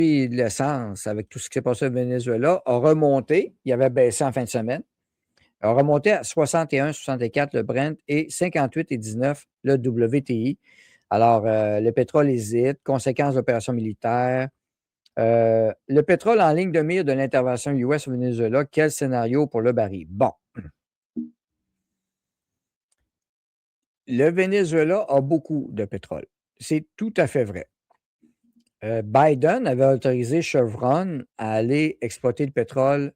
prix de l'essence, avec tout ce qui s'est passé au Venezuela, a remonté. Il avait baissé en fin de semaine. A remonté à 61,64 le Brent et 58,19 le WTI. Alors, le pétrole hésite, conséquence de l'opération militaire. Le pétrole en ligne de mire de l'intervention US au Venezuela, quel scénario pour le baril? Bon, le Venezuela a beaucoup de pétrole. C'est tout à fait vrai. Biden avait autorisé Chevron à aller exploiter le pétrole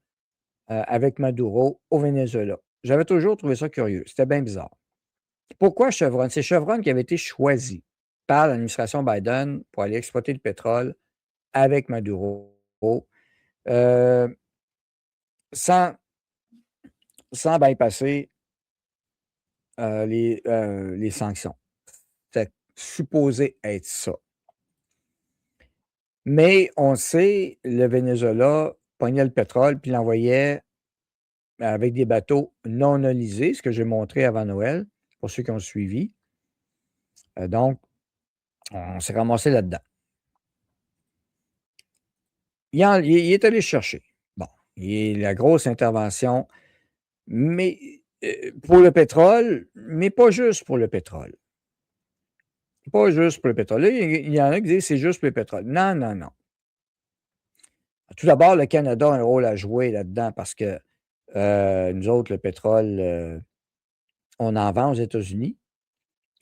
avec Maduro au Venezuela. J'avais toujours trouvé ça curieux. C'était bien bizarre. Pourquoi Chevron? C'est Chevron qui avait été choisi par l'administration Biden pour aller exploiter le pétrole avec Maduro euh, sans, sans bypasser les sanctions. C'était supposé être ça. Mais on sait, le Venezuela pognait le pétrole puis l'envoyait avec des bateaux non nolisés, ce que j'ai montré avant Noël, pour ceux qui ont suivi. Donc, on s'est ramassé là-dedans. Il est allé chercher. Bon, il la grosse intervention, mais pour le pétrole, mais pas juste pour le pétrole. Pas juste pour le pétrole. Là, il y en a qui disent que c'est juste pour le pétrole. Non, non, non. Tout d'abord, le Canada a un rôle à jouer là-dedans parce que nous autres, le pétrole, on en vend aux États-Unis.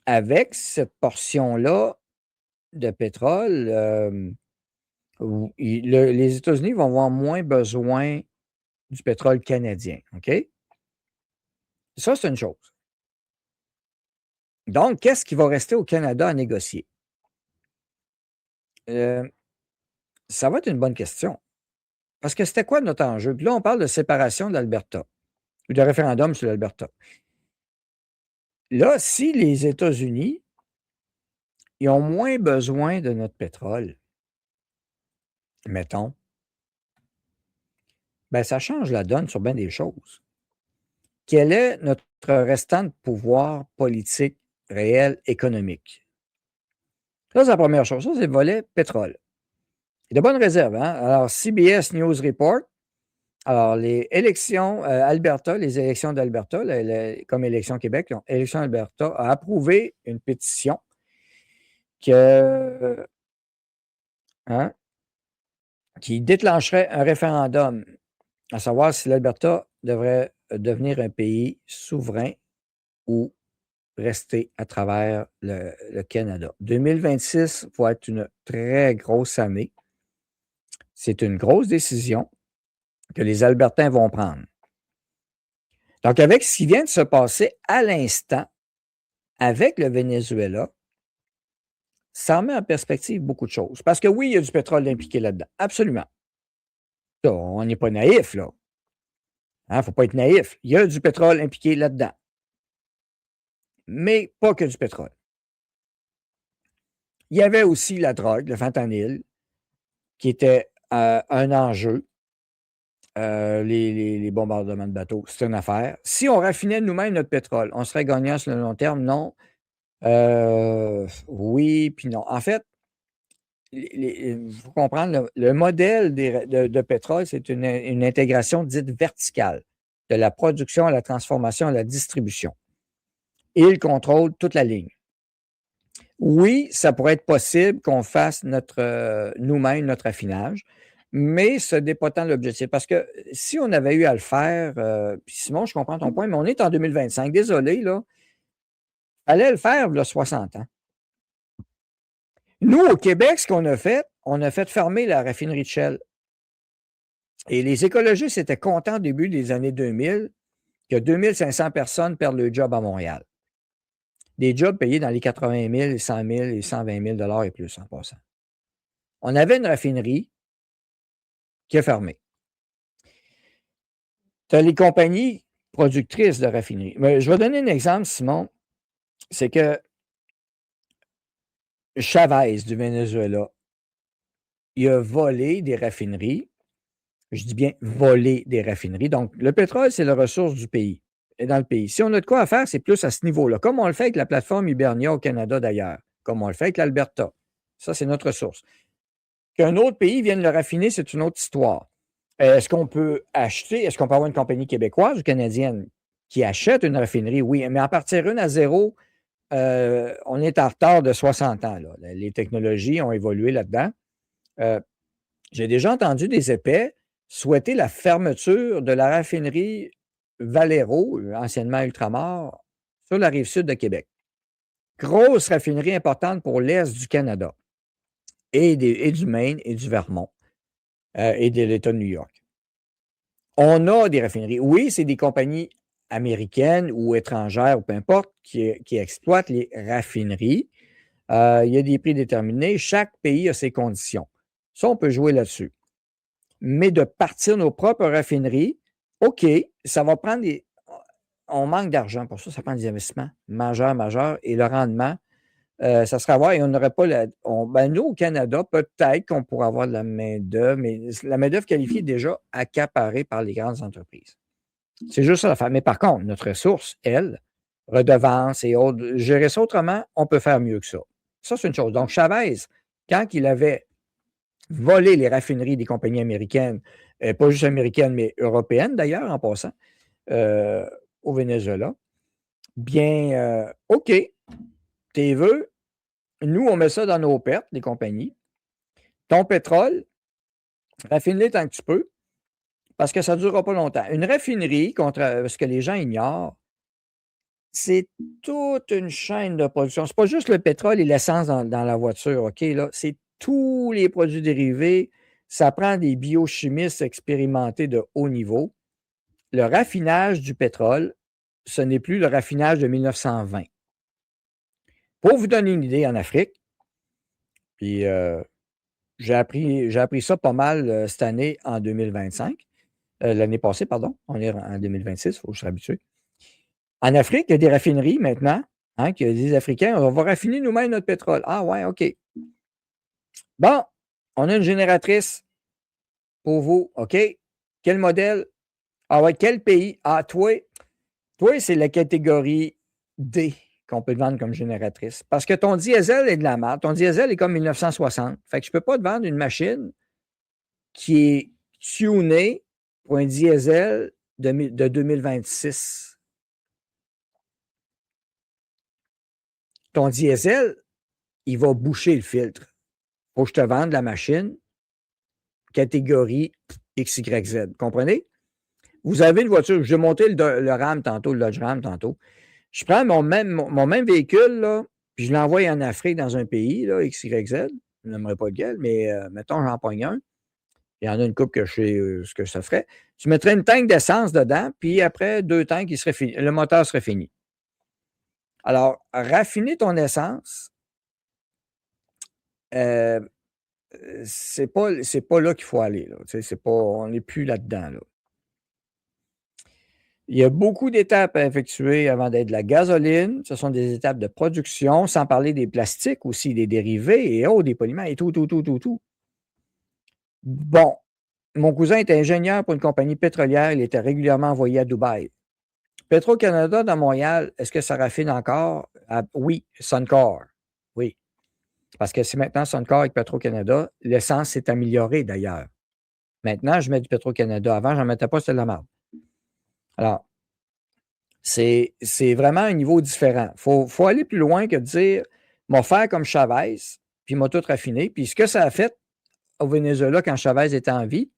Avec cette portion-là de pétrole, les États-Unis vont avoir moins besoin du pétrole canadien. OK? Ça, c'est une chose. Donc, qu'est-ce qui va rester au Canada à négocier? Ça va être une bonne question. Parce que c'était quoi notre enjeu? Puis là, on parle de séparation de l'Alberta ou de référendum sur l'Alberta. Là, si les États-Unis, ils ont moins besoin de notre pétrole, mettons, ben ça change la donne sur bien des choses. Quel est notre restant de pouvoir politique réel économique? Ça, c'est la première chose. Ça, c'est le volet pétrole. Il y a de bonnes réserves. Hein? Alors, CBS News Report, alors les élections Alberta, les élections d'Alberta, comme élection Québec, élection Alberta a approuvé une pétition hein, qui déclencherait un référendum à savoir si l'Alberta devrait devenir un pays souverain ou rester à travers le Canada. 2026 va être une très grosse année. C'est une grosse décision que les Albertains vont prendre. Donc, avec ce qui vient de se passer à l'instant avec le Venezuela, ça remet en perspective beaucoup de choses. Parce que oui, il y a du pétrole impliqué là-dedans. Absolument. Ça, on n'est pas naïf, là. Il ne faut pas être naïf. Il y a du pétrole impliqué là-dedans. Mais pas que du pétrole. Il y avait aussi la drogue, le fentanyl, qui était un enjeu. Les bombardements de bateaux, c'est une affaire. Si on raffinait nous-mêmes notre pétrole, on serait gagnant sur le long terme? Non. Oui, puis non. En fait, il faut comprendre, le modèle de pétrole, c'est une intégration dite verticale, de la production à la transformation à la distribution. Et il contrôle toute la ligne. Oui, ça pourrait être possible qu'on fasse nous-mêmes notre affinage, mais ce n'est pas tant l'objectif. Parce que si on avait eu à le faire, puis Simon, je comprends ton point, mais on est en 2025. Désolé, là. Fallait le faire, là, 60 ans. Nous, au Québec, ce qu'on a fait, on a fait fermer la raffinerie de Shell. Et les écologistes étaient contents au début des années 2000 que 2500 personnes perdent leur job à Montréal. Des jobs payés dans les 80 000, 100 000 et 120 000 et plus en passant. On avait une raffinerie qui a fermé. Tu as les compagnies productrices de raffineries. Mais je vais donner un exemple, Simon. C'est que Chavez du Venezuela, il a volé des raffineries. Je dis bien voler des raffineries. Donc, le pétrole, c'est la ressource du pays. Et dans le pays. Si on a de quoi à faire, c'est plus à ce niveau-là. Comme on le fait avec la plateforme Hibernia au Canada d'ailleurs. Comme on le fait avec l'Alberta. Ça, c'est notre ressource. Qu'un autre pays vienne le raffiner, c'est une autre histoire. Est-ce qu'on peut acheter, est-ce qu'on peut avoir une compagnie québécoise ou canadienne qui achète une raffinerie? Oui, mais en partir une à zéro, on est en retard de 60 ans. Là. Les technologies ont évolué là-dedans. J'ai déjà entendu des épais souhaiter la fermeture de la raffinerie Valero, anciennement Ultramar, sur la rive sud de Québec. Grosse raffinerie importante pour l'Est du Canada et du Maine et du Vermont et de l'État de New York. On a des raffineries. Oui, c'est des compagnies américaines ou étrangères, ou peu importe, qui exploitent les raffineries. Il y a des prix déterminés. Chaque pays a ses conditions. Ça, on peut jouer là-dessus. Mais de partir nos propres raffineries, OK, ça va prendre des. On manque d'argent pour ça, ça prend des investissements majeurs, et le rendement, ça serait à voir, et on n'aurait pas nous, au Canada, peut-être qu'on pourrait avoir de la main-d'œuvre, mais la main-d'œuvre qualifiée est déjà accaparée par les grandes entreprises. C'est juste ça l'affaire. Mais par contre, notre ressource, elle, redevances et autres, gérer ça autrement, on peut faire mieux que ça. Ça, c'est une chose. Donc, Chavez, quand il avait volé les raffineries des compagnies américaines, pas juste américaines, mais européennes d'ailleurs, en passant, au Venezuela, bien, OK, t'es veux, nous, on met ça dans nos pertes, les compagnies. Ton pétrole, raffine-le tant que tu peux, parce que ça ne durera pas longtemps. Une raffinerie, contre ce que les gens ignorent, c'est toute une chaîne de production. Ce n'est pas juste le pétrole et l'essence dans la voiture, OK? Là, c'est tous les produits dérivés. Ça prend des biochimistes expérimentés de haut niveau. Le raffinage du pétrole, ce n'est plus le raffinage de 1920. Pour vous donner une idée, en Afrique, puis j'ai appris ça pas mal cette année en 2025. L'année passée, pardon. On est en 2026, il faut que je sois habitué. En Afrique, il y a des raffineries maintenant, hein, qu'il y a des Africains. On va raffiner nous-mêmes notre pétrole. Ah ouais, OK. Bon, on a une génératrice pour vous. OK. Quel modèle? Ah ouais, quel pays? Ah, toi, c'est la catégorie D qu'on peut te vendre comme génératrice. Parce que ton diesel est de la merde. Ton diesel est comme 1960. Fait que je ne peux pas te vendre une machine qui est tunée pour un diesel de 2026. Ton diesel, il va boucher le filtre. Il faut que je te vende la machine catégorie XYZ. Comprenez? Vous avez une voiture, j'ai monté le RAM tantôt, le Dodge Ram tantôt. Je prends mon même véhicule, là, puis je l'envoie en Afrique dans un pays, là, XYZ. Je n'aimerais pas lequel, mais mettons, j'en pogne un. Il y en a une couple que je sais ce que ça ferait. Tu mettrais une tank d'essence dedans, puis après, 2 tanks, le moteur serait fini. Alors, raffiner ton essence, c'est pas là qu'il faut aller. Là. On n'est plus là-dedans. Là. Il y a beaucoup d'étapes à effectuer avant d'être de la gasoline. Ce sont des étapes de production, sans parler des plastiques aussi, des dérivés et autres, des polymères et tout. Bon, mon cousin était ingénieur pour une compagnie pétrolière. Il était régulièrement envoyé à Dubaï. Petro-Canada dans Montréal, est-ce que ça raffine encore? Oui, Suncor. Oui. Parce que c'est maintenant Suncor avec Petro-Canada. L'essence s'est améliorée d'ailleurs. Maintenant, je mets du Petro-Canada. Avant, je n'en mettais pas, c'était de la merde. Alors, c'est vraiment un niveau différent. Il faut aller plus loin que de dire, m'a faire comme Chavez, puis m'a tout raffiné. Puis ce que ça a fait au Venezuela quand Chavez était en vie,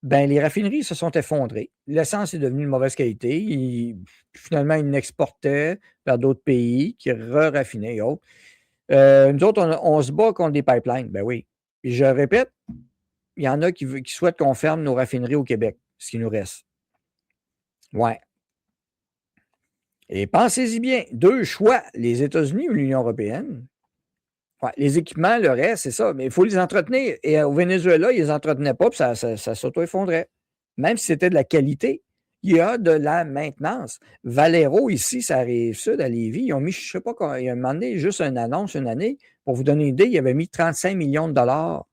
ben les raffineries se sont effondrées. L'essence est devenue de mauvaise qualité. Finalement, ils l'exportaient vers d'autres pays qui raffinaient et autres. Nous autres, on se bat contre des pipelines. Ben oui. Puis je répète, il y en a qui souhaitent qu'on ferme nos raffineries au Québec, ce qui nous reste. Ouais. Et pensez-y bien, 2 choix, les États-Unis ou l'Union européenne. Ouais, les équipements, le reste, c'est ça, mais il faut les entretenir. Et au Venezuela, ils ne les entretenaient pas, puis ça s'auto-effondrait. Même si c'était de la qualité, il y a de la maintenance. Valero, ici, ça arrive sud à Lévis, ils ont mis, je ne sais pas, il y a un moment donné, juste une annonce une année, pour vous donner une idée, ils avaient mis 35 millions de dollars.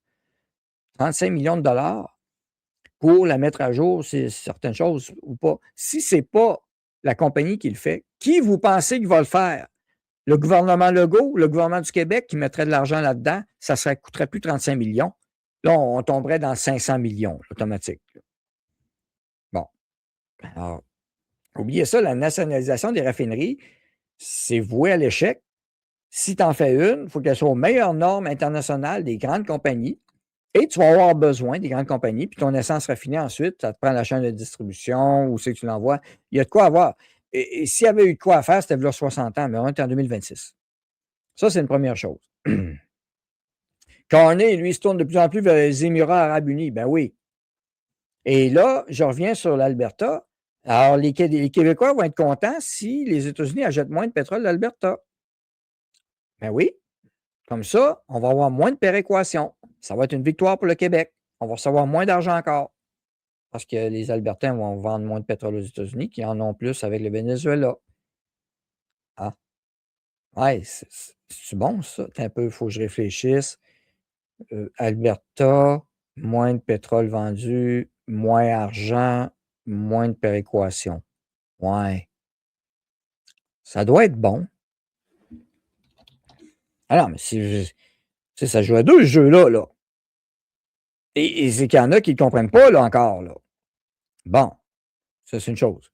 35 millions de dollars pour la mettre à jour, c'est certaines choses ou pas. Si ce n'est pas la compagnie qui le fait, qui vous pensez qu'il va le faire? Le gouvernement Legault, le gouvernement du Québec qui mettrait de l'argent là-dedans, ça ne coûterait plus 35 millions. Là, on tomberait dans 500 millions automatique. Bon. Alors, oubliez ça, la nationalisation des raffineries, c'est voué à l'échec. Si tu en fais une, il faut qu'elle soit aux meilleures normes internationales des grandes compagnies. Et tu vas avoir besoin des grandes compagnies, puis ton essence raffinée ensuite, ça te prend la chaîne de distribution, où c'est que tu l'envoies. Il y a de quoi avoir. Et s'il y avait eu de quoi à faire, c'était là 60 ans, mais on est en 2026. Ça, c'est une première chose. Carney, lui, il se tourne de plus en plus vers les Émirats arabes unis. Ben oui. Et là, je reviens sur l'Alberta. Alors, les Québécois vont être contents si les États-Unis achètent moins de pétrole d'Alberta. Ben oui. Comme ça, on va avoir moins de péréquation. Ça va être une victoire pour le Québec. On va recevoir moins d'argent encore. Parce que les Albertains vont vendre moins de pétrole aux États-Unis qu'ils en ont plus avec le Venezuela. Ah. Ouais, c'est bon, ça. Un peu, il faut que je réfléchisse. Alberta, moins de pétrole vendu, moins d'argent, moins de péréquation. Ouais. Ça doit être bon. Alors, mais si ça joue à deux, ce jeu-là, là. Et c'est qu'il y en a qui ne comprennent pas, là, encore, là. Bon. Ça, c'est une chose.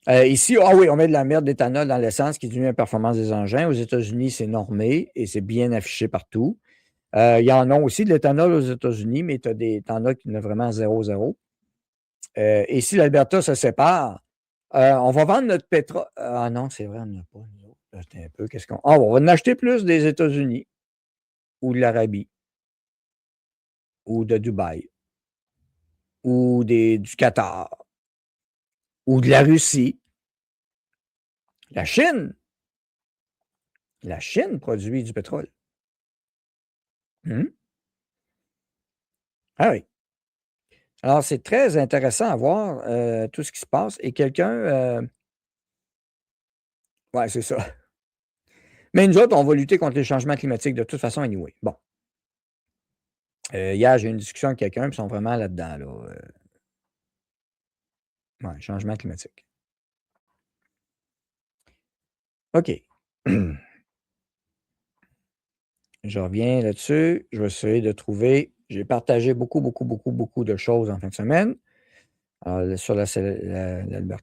Ici, oui, on met de la merde d'éthanol dans l'essence qui diminue la performance des engins. Aux États-Unis, c'est normé et c'est bien affiché partout. Il y en a aussi de l'éthanol aux États-Unis, mais t'en as qui n'ont vraiment 0,0. Et si l'Alberta se sépare, on va vendre notre pétrole. Ah non, c'est vrai, on n'en a pas, nous autres. Attends un peu, qu'est-ce qu'on. Ah, on va en acheter plus des États-Unis ou de l'Arabie ou de Dubaï ou du Qatar ou de la Russie. La Chine. La Chine produit du pétrole. Ah oui. Alors, c'est très intéressant à voir tout ce qui se passe. Et quelqu'un. Ouais, c'est ça. Mais nous autres, on va lutter contre les changements climatiques de toute façon, anyway. Bon. Hier, j'ai eu une discussion avec quelqu'un, puis ils sont vraiment là-dedans, là. Ouais, changement climatique. OK. Je reviens là-dessus. Je vais essayer de trouver. J'ai partagé beaucoup, beaucoup, beaucoup, beaucoup de choses en fin de semaine. Alors, sur l'Alberta.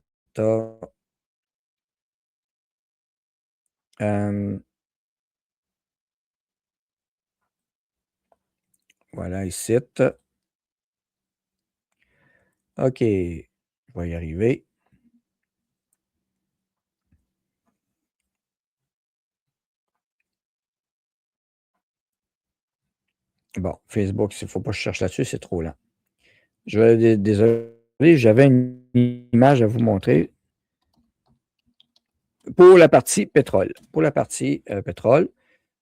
Voilà, ici. OK. Je vais y arriver. Bon, Facebook, il ne faut pas que je cherche là-dessus, c'est trop lent. Désolé, j'avais une image à vous montrer pour la partie pétrole. Pour la partie pétrole,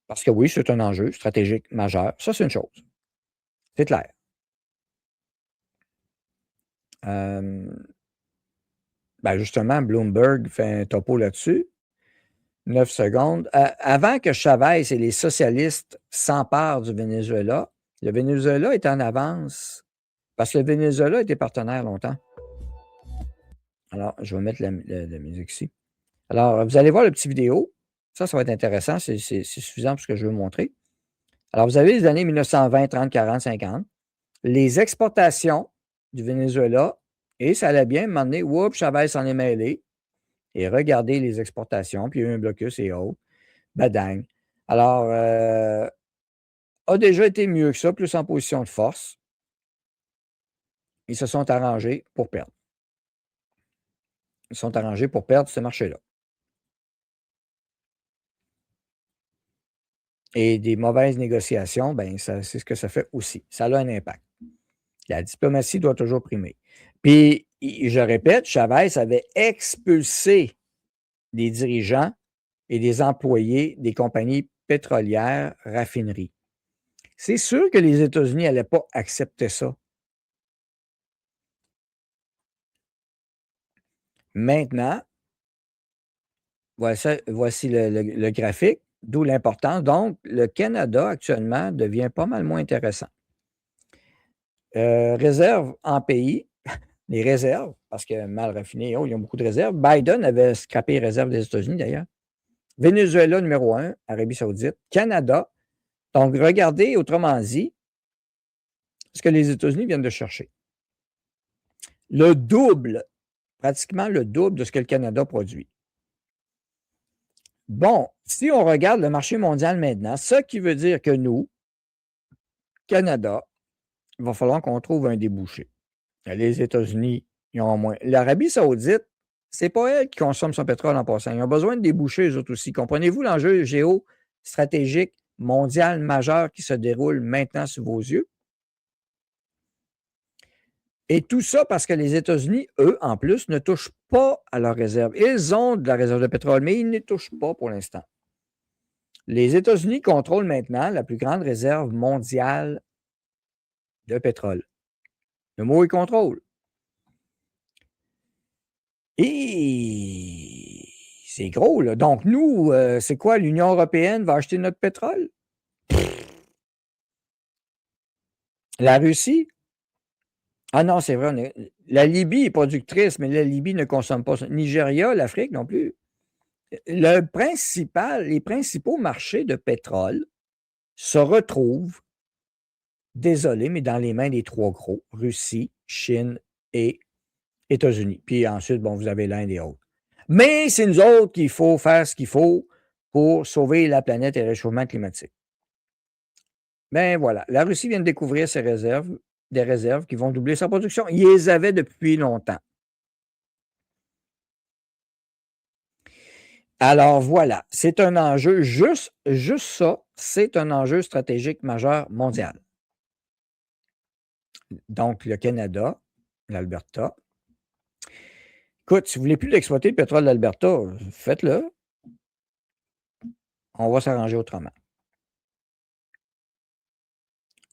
parce que oui, c'est un enjeu stratégique majeur. Ça, c'est une chose. C'est clair. Justement, Bloomberg fait un topo là-dessus. 9 secondes. Avant que Chavez et les socialistes s'emparent du Venezuela, le Venezuela est en avance parce que le Venezuela était partenaire longtemps. Alors, je vais mettre la musique ici. Alors, vous allez voir le petit vidéo. Ça va être intéressant. C'est suffisant pour ce que je veux vous montrer. Alors, vous avez les années 1920, 30, 40, 50. Les exportations du Venezuela, et ça allait bien, à un moment donné, oups, Chavez s'en est mêlé. Et regardez les exportations, puis il y a eu un blocus et autres. Badang. Alors, a déjà été mieux que ça, plus en position de force. Ils se sont arrangés pour perdre. Ils se sont arrangés pour perdre ce marché-là. Et des mauvaises négociations, c'est ce que ça fait aussi. Ça a un impact. La diplomatie doit toujours primer. Puis, je répète, Chavez avait expulsé des dirigeants et des employés des compagnies pétrolières, raffineries. C'est sûr que les États-Unis n'allaient pas accepter ça. Maintenant, voici le graphique, d'où l'importance. Donc, le Canada, actuellement, devient pas mal moins intéressant. Réserves en pays, les réserves, parce que mal raffiné, ils ont beaucoup de réserves. Biden avait scrappé les réserves des États-Unis, d'ailleurs. Venezuela numéro 1, Arabie Saoudite. Canada. Donc, regardez, autrement dit, ce que les États-Unis viennent de chercher. Le double, pratiquement le double de ce que le Canada produit. Bon, si on regarde le marché mondial maintenant, ce qui veut dire que nous, Canada, il va falloir qu'on trouve un débouché. Les États-Unis, ils ont moins. L'Arabie Saoudite, c'est pas elle qui consomme son pétrole en passant. Ils ont besoin de déboucher, eux autres aussi. Comprenez-vous l'enjeu géostratégique mondial majeur qui se déroule maintenant sous vos yeux? Et tout ça parce que les États-Unis, eux, en plus, ne touchent pas à leurs réserves. Ils ont de la réserve de pétrole, mais ils ne touchent pas pour l'instant. Les États-Unis contrôlent maintenant la plus grande réserve mondiale de pétrole. Le mot est contrôle. Et c'est gros, là. Donc, nous, c'est quoi? L'Union européenne va acheter notre pétrole? La Russie? Ah non, c'est vrai. La Libye est productrice, mais la Libye ne consomme pas. Nigeria, l'Afrique non plus. Les principaux marchés de pétrole se retrouvent, désolé, mais dans les mains des trois gros, Russie, Chine et États-Unis. Puis ensuite, bon, vous avez l'Inde et autres. Mais c'est nous autres qu'il faut faire ce qu'il faut pour sauver la planète et le réchauffement climatique. Ben voilà, la Russie vient de découvrir des réserves qui vont doubler sa production. Ils les avaient depuis longtemps. Alors voilà, c'est un enjeu, juste ça, c'est un enjeu stratégique majeur mondial. Donc, le Canada, l'Alberta. Écoute, si vous ne voulez plus exploiter le pétrole de l'Alberta, faites-le. On va s'arranger autrement.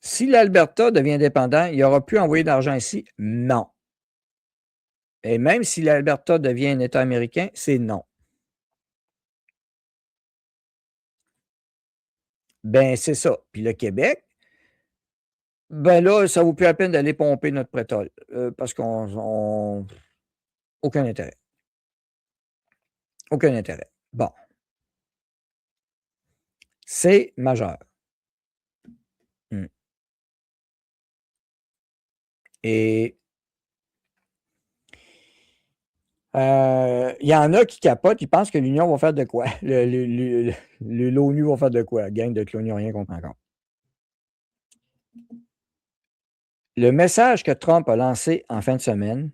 Si l'Alberta devient indépendant, il n'y aura plus envoyé d'argent ici? Non. Et même si l'Alberta devient un État américain, c'est non. Ben, c'est ça. Puis le Québec, ben là, ça ne vaut plus la peine d'aller pomper notre pétrole parce qu'on. Aucun intérêt. Aucun intérêt. Bon. C'est majeur. Et il y en a qui capotent, ils pensent que l'Union va faire de quoi? L'ONU va faire de quoi? Gang de clowns, rien contre encore. Le message que Trump a lancé en fin de semaine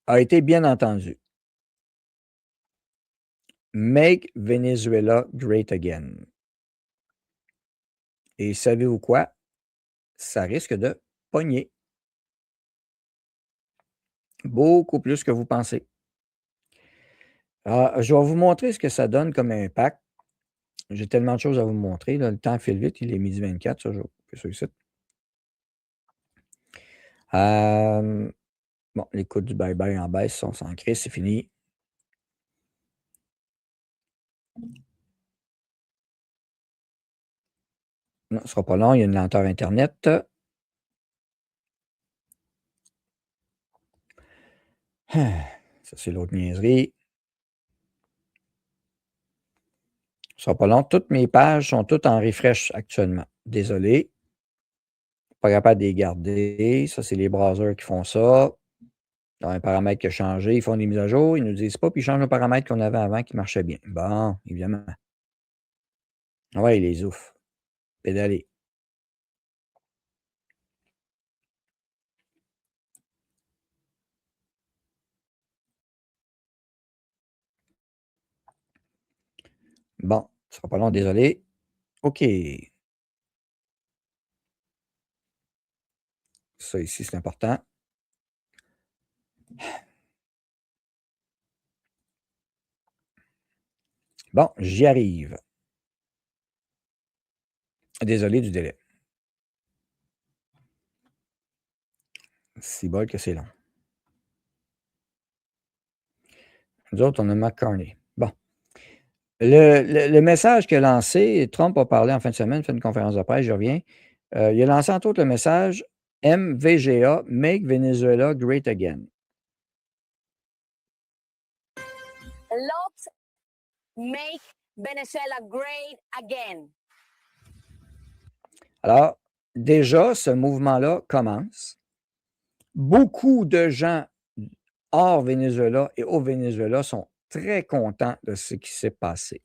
a été bien entendu. Make Venezuela great again. Et savez-vous quoi? Ça risque de pogner. Beaucoup plus que vous pensez. Alors, je vais vous montrer ce que ça donne comme impact. J'ai tellement de choses à vous montrer. Là. Le temps file vite. Il est midi 24, ça, je fais ça ici. Bon, les coûts du bye-bye en baisse sont sans crise, c'est fini. Non, ce ne sera pas long, il y a une lenteur Internet. Ça, c'est l'autre niaiserie. Ce ne sera pas long. Toutes mes pages sont toutes en refresh actuellement. Désolé. Pas capable de les garder. Ça, c'est les browsers qui font ça. Dans un paramètre qui a changé, ils font des mises à jour, ils ne nous disent pas, puis ils changent le paramètre qu'on avait avant qui marchait bien. Bon, évidemment. Ouais, les ouf. Pédaler. Bon, ce sera pas long, désolé. OK. Ça ici, c'est important. Bon, j'y arrive. Désolé du délai. C'est bol que c'est long. Nous autres, on a McCartney. Bon. Le message qu'il a lancé, Trump a parlé en fin de semaine, fait une conférence de presse, je reviens. Il a lancé entre autres le message MVGA, Make Venezuela Great Again. make Venezuela great again. Alors, déjà, ce mouvement-là commence. Beaucoup de gens hors Venezuela et au Venezuela sont très contents de ce qui s'est passé.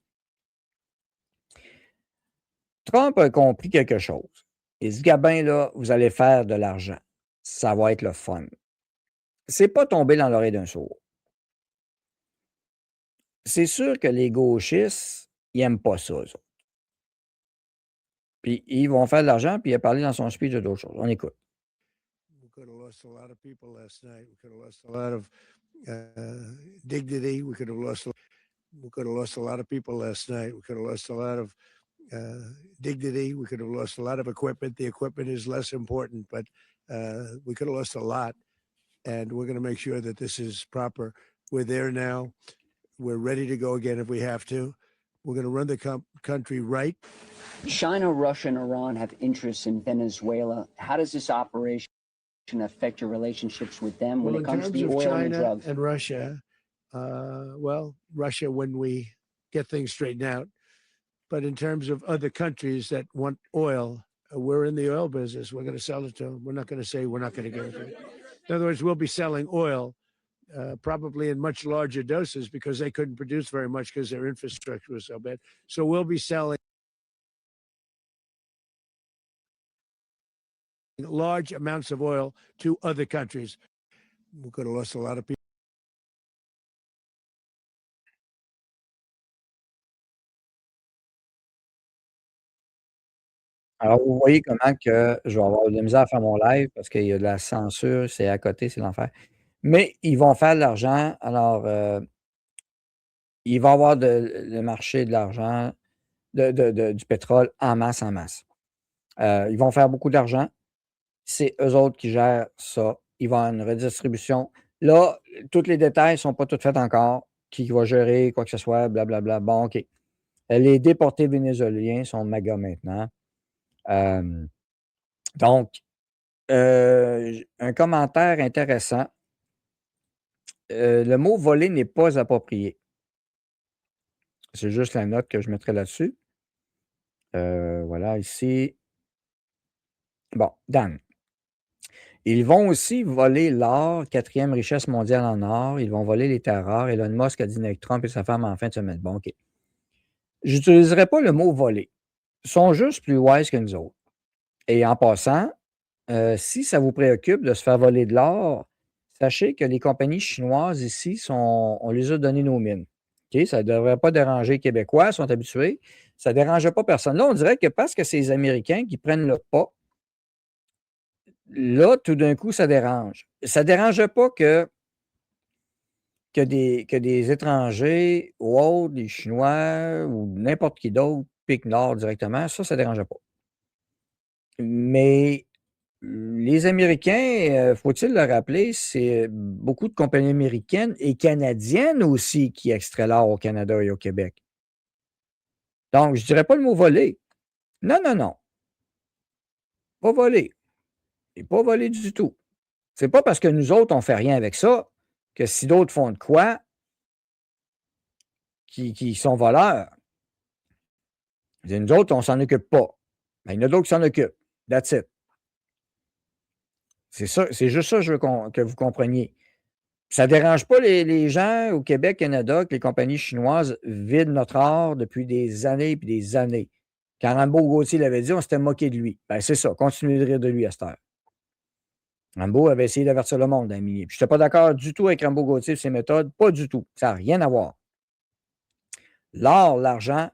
Trump a compris quelque chose. Il dit, Gabin, là, vous allez faire de l'argent. Ça va être le fun. C'est pas tombé dans l'oreille d'un sourd. C'est sûr que les gauchistes, ils n'aiment pas ça, eux autres. Puis ils vont faire de l'argent, puis il a parlé dans son speech de d'autres choses. On écoute. We could have lost a lot of people last night. We could have lost a lot of dignity. We could have lost a lot of people last night. We could have lost a lot of dignity. We could have lost a lot of equipment. The equipment is less important, but we could have lost a lot. And we're going to make sure that this is proper. We're there now. We're ready to go again if we have to. We're going to run the country right. China, Russia, and Iran have interests in Venezuela. How does this operation affect your relationships with them when it comes to the oil and the drugs? And Russia, Russia when we get things straightened out. But in terms of other countries that want oil, we're in the oil business. We're going to sell it to them. We're not going to say we're not going to give it to them. In other words, we'll be selling oil probably in much larger doses because they couldn't produce very much because their infrastructure was so bad. So we'll be selling large amounts of oil to other countries. We could have lost a lot of people. Alors, vous voyez comment que je vais avoir de la misère à faire mon live parce qu'il y a de la censure, c'est à côté, c'est l'enfer. Mais ils vont faire de l'argent. Alors, il va y avoir le marché de l'argent, du pétrole en masse, en masse. Ils vont faire beaucoup d'argent. C'est eux autres qui gèrent ça. Il va y avoir une redistribution. Là, tous les détails ne sont pas tous faits encore. Qui va gérer quoi que ce soit, blablabla. Bon, OK. Les déportés vénézuéliens sont magas maintenant. Donc, un commentaire intéressant. Le mot voler n'est pas approprié. C'est juste la note que je mettrai là-dessus. Voilà, ici. Bon, Dan. Ils vont aussi voler l'or, quatrième richesse mondiale en or. Ils vont voler les terres rares. Elon Musk a dîné avec Trump et sa femme en fin de semaine. Bon, OK. Je n'utiliserai pas le mot voler. Ils sont juste plus wise que nous autres. Et en passant, si ça vous préoccupe de se faire voler de l'or, sachez que les compagnies chinoises ici, on les a donné nos mines. OK? Ça ne devrait pas déranger les Québécois, ils sont habitués. Ça ne dérange pas personne. Là, on dirait que parce que c'est les Américains qui prennent le pas, là, tout d'un coup, ça dérange. Ça ne dérange pas que des étrangers ou autres, des Chinois ou n'importe qui d'autre piquent l'or directement. Ça ne dérange pas. Mais les Américains, faut-il le rappeler, c'est beaucoup de compagnies américaines et canadiennes aussi qui extraient l'or au Canada et au Québec. Donc, je ne dirais pas le mot voler. Non, non, non. Pas voler. Et pas voler du tout. C'est pas parce que nous autres, on ne fait rien avec ça que si d'autres font de quoi, qui sont voleurs. Nous autres, on ne s'en occupe pas. Mais il y en a d'autres qui s'en occupent. That's it. C'est ça, c'est juste ça que je veux que vous compreniez. Ça ne dérange pas les gens au Québec, Canada, que les compagnies chinoises vident notre or depuis des années et des années. Quand Rambo Gauthier l'avait dit, on s'était moqué de lui. Ben, c'est ça, continuez de rire de lui à cette heure. Rambo avait essayé d'avertir le monde d'un millier. Je n'étais pas d'accord du tout avec Rambo Gauthier et ses méthodes, pas du tout. Ça n'a rien à voir. L'or, l'argent,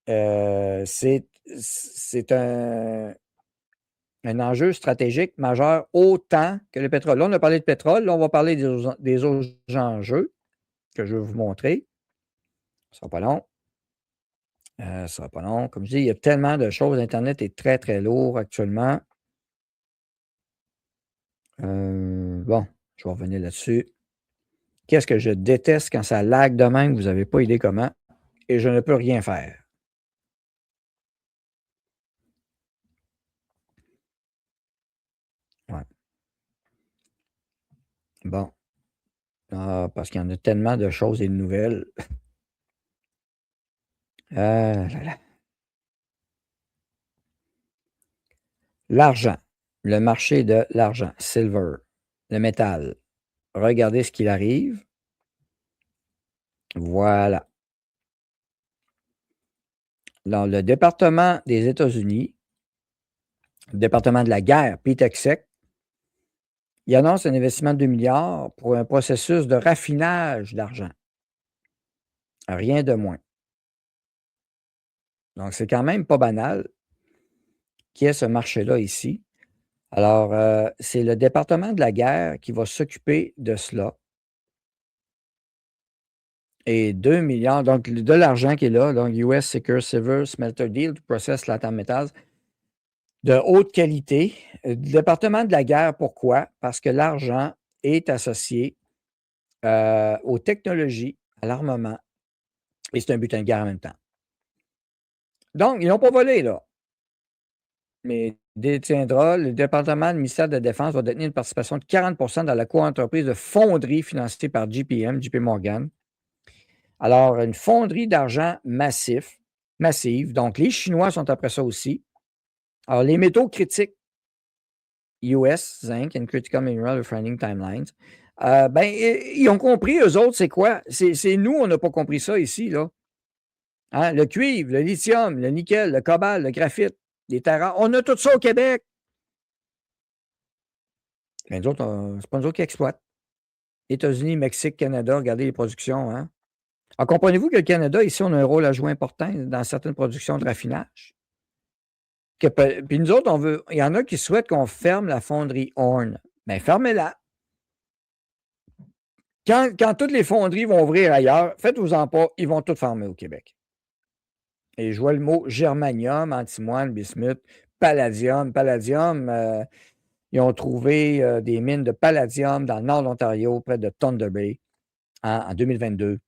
c'est un enjeu stratégique majeur autant que le pétrole. Là, on a parlé de pétrole. Là, on va parler des autres enjeux que je vais vous montrer. Ce ne sera pas long. Ce ne sera pas long. Comme je dis, il y a tellement de choses. Internet est très, très lourd actuellement. Bon, je vais revenir là-dessus. Qu'est-ce que je déteste quand ça lag de même? Vous n'avez pas idée comment. Et je ne peux rien faire. Ouais. Bon. Parce qu'il y en a tellement de choses et de nouvelles. Là, là. L'argent, le marché de l'argent, silver, le métal. Regardez ce qu'il arrive. Voilà. Dans le département des États-Unis, le département de la guerre, Pete Hegseth, il annonce un investissement de 2 milliards pour un processus de raffinage d'argent. Rien de moins. Donc, c'est quand même pas banal qu'il y ait ce marché-là ici. Alors, c'est le département de la guerre qui va s'occuper de cela. Et 2 milliards, donc de l'argent qui est là, donc US Secure Silver Smelter Deal to Process Latam Metals, de haute qualité. Département de la guerre, pourquoi? Parce que l'argent est associé aux technologies, à l'armement, et c'est un butin de guerre en même temps. Donc, ils n'ont pas volé, là. Mais détiendra, le département du ministère de la Défense va détenir une participation de 40 dans la co-entreprise de fonderie financée par JP Morgan. Alors, une fonderie d'argent massive. Donc, les Chinois sont après ça aussi. Alors, les métaux critiques, US, Zinc and Critical Mineral Refining Timelines, ils ont compris, eux autres, c'est quoi? C'est nous, on n'a pas compris ça ici, là. Hein? Le cuivre, le lithium, le nickel, le cobalt, le graphite, les terres rares, on a tout ça au Québec. Mais nous autres, c'est pas nous autres qui exploitent. États-Unis, Mexique, Canada, regardez les productions. Hein? Alors, comprenez-vous que le Canada, ici, on a un rôle à jouer important dans certaines productions de raffinage? Puis nous autres, il y en a qui souhaitent qu'on ferme la fonderie Horn. Bien, fermez-la. Quand toutes les fonderies vont ouvrir ailleurs, faites-vous-en pas, ils vont toutes fermer au Québec. Et je vois le mot germanium, antimoine, bismuth, palladium. Palladium, ils ont trouvé des mines de palladium dans le nord de l'Ontario, près de Thunder Bay, en 2022.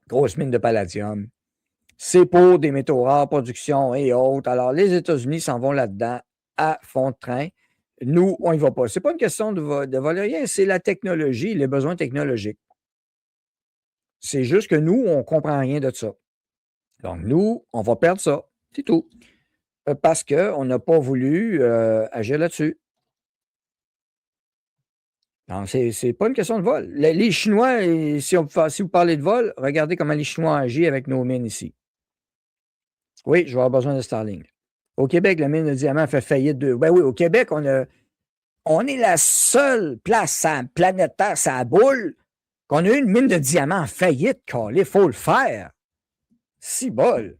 Grosse mine de palladium. C'est pour des métaux rares, production et autres. Alors, les États-Unis s'en vont là-dedans à fond de train. Nous, on n'y va pas. Ce n'est pas une question de voler rien, c'est la technologie, les besoins technologiques. C'est juste que nous, on ne comprend rien de ça. Donc, nous, on va perdre ça. C'est tout. Parce qu'on n'a pas voulu agir là-dessus. Donc, ce n'est pas une question de vol. Les Chinois, si vous parlez de vol, regardez comment les Chinois agissent avec nos mines ici. Oui, je vais avoir besoin de Starlink. Au Québec, la mine de diamant fait faillite de. Ben oui, au Québec, on est la seule place à la planète Terre, ça boule, qu'on a eu une mine de diamant en faillite, il faut le faire. Si bol.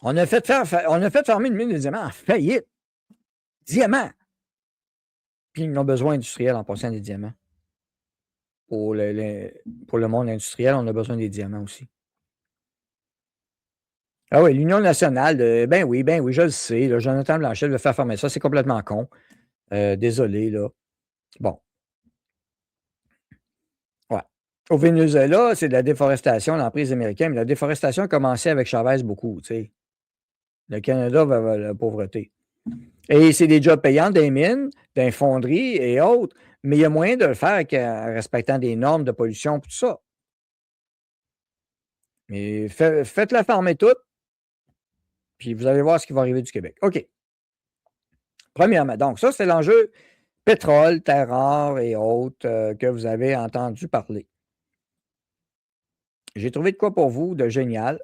On a fait fermer une mine de diamant en faillite. Diamant. Puis ils ont besoin industriel en passant des diamants. Pour le monde industriel, on a besoin des diamants aussi. Ah oui, l'Union nationale, ben oui, je le sais. Là, Jonathan Blanchet veut faire fermer ça. C'est complètement con. Désolé, là. Bon. Ouais. Au Venezuela, c'est de la déforestation, l'emprise américaine, mais la déforestation a commencé avec Chavez beaucoup, tu sais. Le Canada va vers la pauvreté. Et c'est des jobs payants, des mines, des fonderies et autres, mais il y a moyen de le faire en respectant des normes de pollution et tout ça. Mais faites-la fermer toute, puis vous allez voir ce qui va arriver du Québec. OK. Premièrement, donc ça, c'est l'enjeu pétrole, terres rares et autres que vous avez entendu parler. J'ai trouvé de quoi pour vous de génial.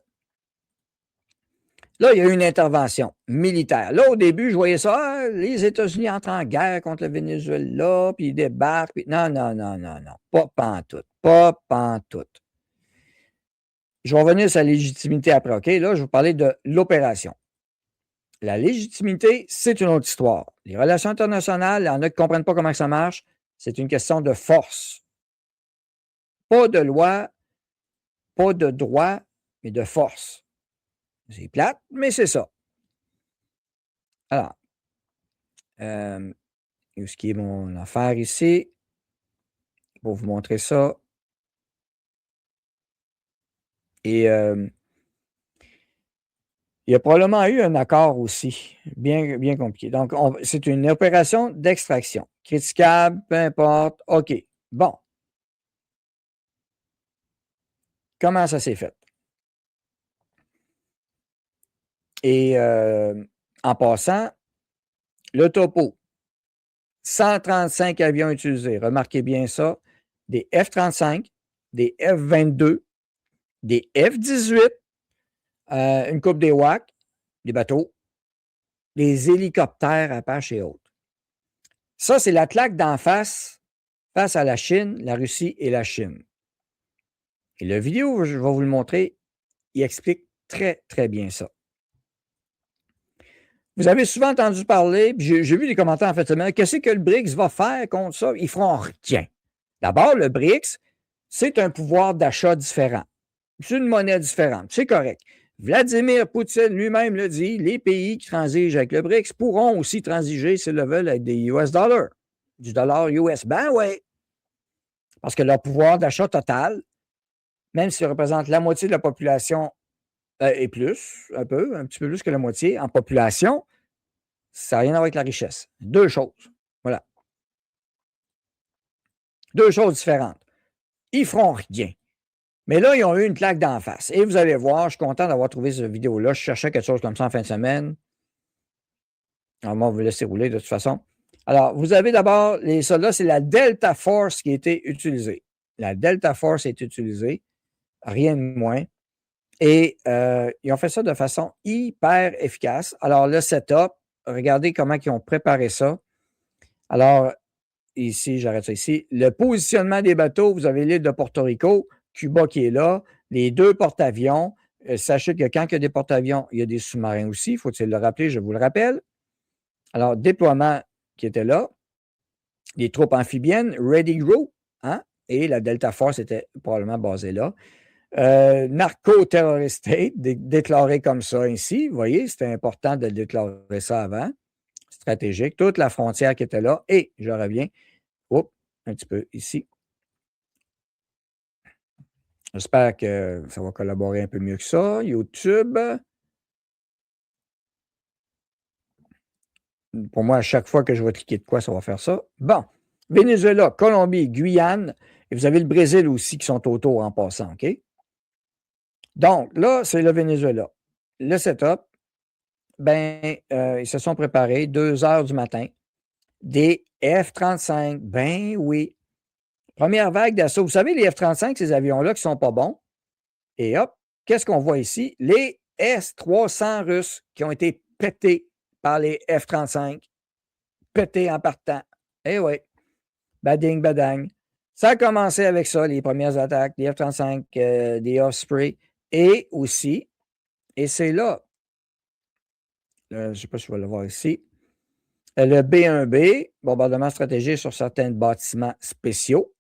Là, il y a eu une intervention militaire. Là, au début, je voyais ça, les États-Unis entrent en guerre contre le Venezuela, puis ils débarquent. Puis... Non. Pas pantoute. Pas pantoute. Je vais revenir sur la légitimité après, OK? Là, je vais vous parler de l'opération. La légitimité, c'est une autre histoire. Les relations internationales, il y en a qui ne comprennent pas comment ça marche. C'est une question de force. Pas de loi, pas de droit, mais de force. C'est plate, mais c'est ça. Alors, ce qui est mon affaire ici, pour vous montrer ça. Et il y a probablement eu un accord aussi, bien, bien compliqué. Donc, c'est une opération d'extraction. Critiquable, peu importe. OK. Bon. Comment ça s'est fait? Et en passant, le topo, 135 avions utilisés. Remarquez bien ça. Des F-35, des F-22, des F-18, une coupe des WAC, des bateaux, des hélicoptères Apache et autres. Ça, c'est la claque d'en face à la Chine, la Russie et la Chine. Et la vidéo, je vais vous le montrer, il explique très, très bien ça. Vous avez souvent entendu parler, puis j'ai vu des commentaires en fait de semaine, qu'est-ce que le BRICS va faire contre ça? Ils feront rien. D'abord, le BRICS, c'est un pouvoir d'achat différent. C'est une monnaie différente. C'est correct. Vladimir Poutine lui-même le dit, les pays qui transigent avec le BRICS pourront aussi transiger, s'ils le veulent, avec des US dollars. Du dollar US. Ben oui. Parce que leur pouvoir d'achat total, même s'ils représentent la moitié de la population et plus, un petit peu plus que la moitié en population, ça n'a rien à voir avec la richesse. Deux choses. Voilà. Deux choses différentes. Ils feront rien. Mais là, ils ont eu une claque d'en face. Et vous allez voir, je suis content d'avoir trouvé cette vidéo-là. Je cherchais quelque chose comme ça en fin de semaine. Alors, moi, on va vous laisser rouler de toute façon. Alors, vous avez d'abord les soldats, c'est la Delta Force qui a été utilisée. La Delta Force est utilisée, rien de moins. Et ils ont fait ça de façon hyper efficace. Alors, le setup, regardez comment ils ont préparé ça. Alors, ici, j'arrête ça ici. Le positionnement des bateaux, vous avez l'île de Porto Rico, Cuba qui est là, les deux porte-avions. Sachez que quand il y a des porte-avions, il y a des sous-marins aussi. Faut-il le rappeler? Je vous le rappelle. Alors, déploiement qui était là. Les troupes amphibiennes, Ready Group, hein? Et la Delta Force était probablement basée là. Narco-terrorist state, déclaré comme ça ici. Vous voyez, c'était important de déclarer ça avant. Stratégique. Toute la frontière qui était là. Et, je reviens, un petit peu ici. J'espère que ça va collaborer un peu mieux que ça. YouTube. Pour moi, à chaque fois que je vais cliquer de quoi, ça va faire ça. Bon. Venezuela, Colombie, Guyane. Et vous avez le Brésil aussi qui sont autour en passant, OK? Donc, là, c'est le Venezuela. Le setup, ils se sont préparés 2 heures du matin. Des F-35, ben oui. Première vague d'assaut. Vous savez, les F-35, ces avions-là qui ne sont pas bons. Et hop, qu'est-ce qu'on voit ici? Les S-300 russes qui ont été pétés par les F-35. Pétés en partant. Eh oui. Bading, badang. Ça a commencé avec ça, les premières attaques, des F-35, des Osprey. Et aussi, et c'est là, je ne sais pas si je vais le voir ici, le B-1B, bombardement stratégique sur certains bâtiments spéciaux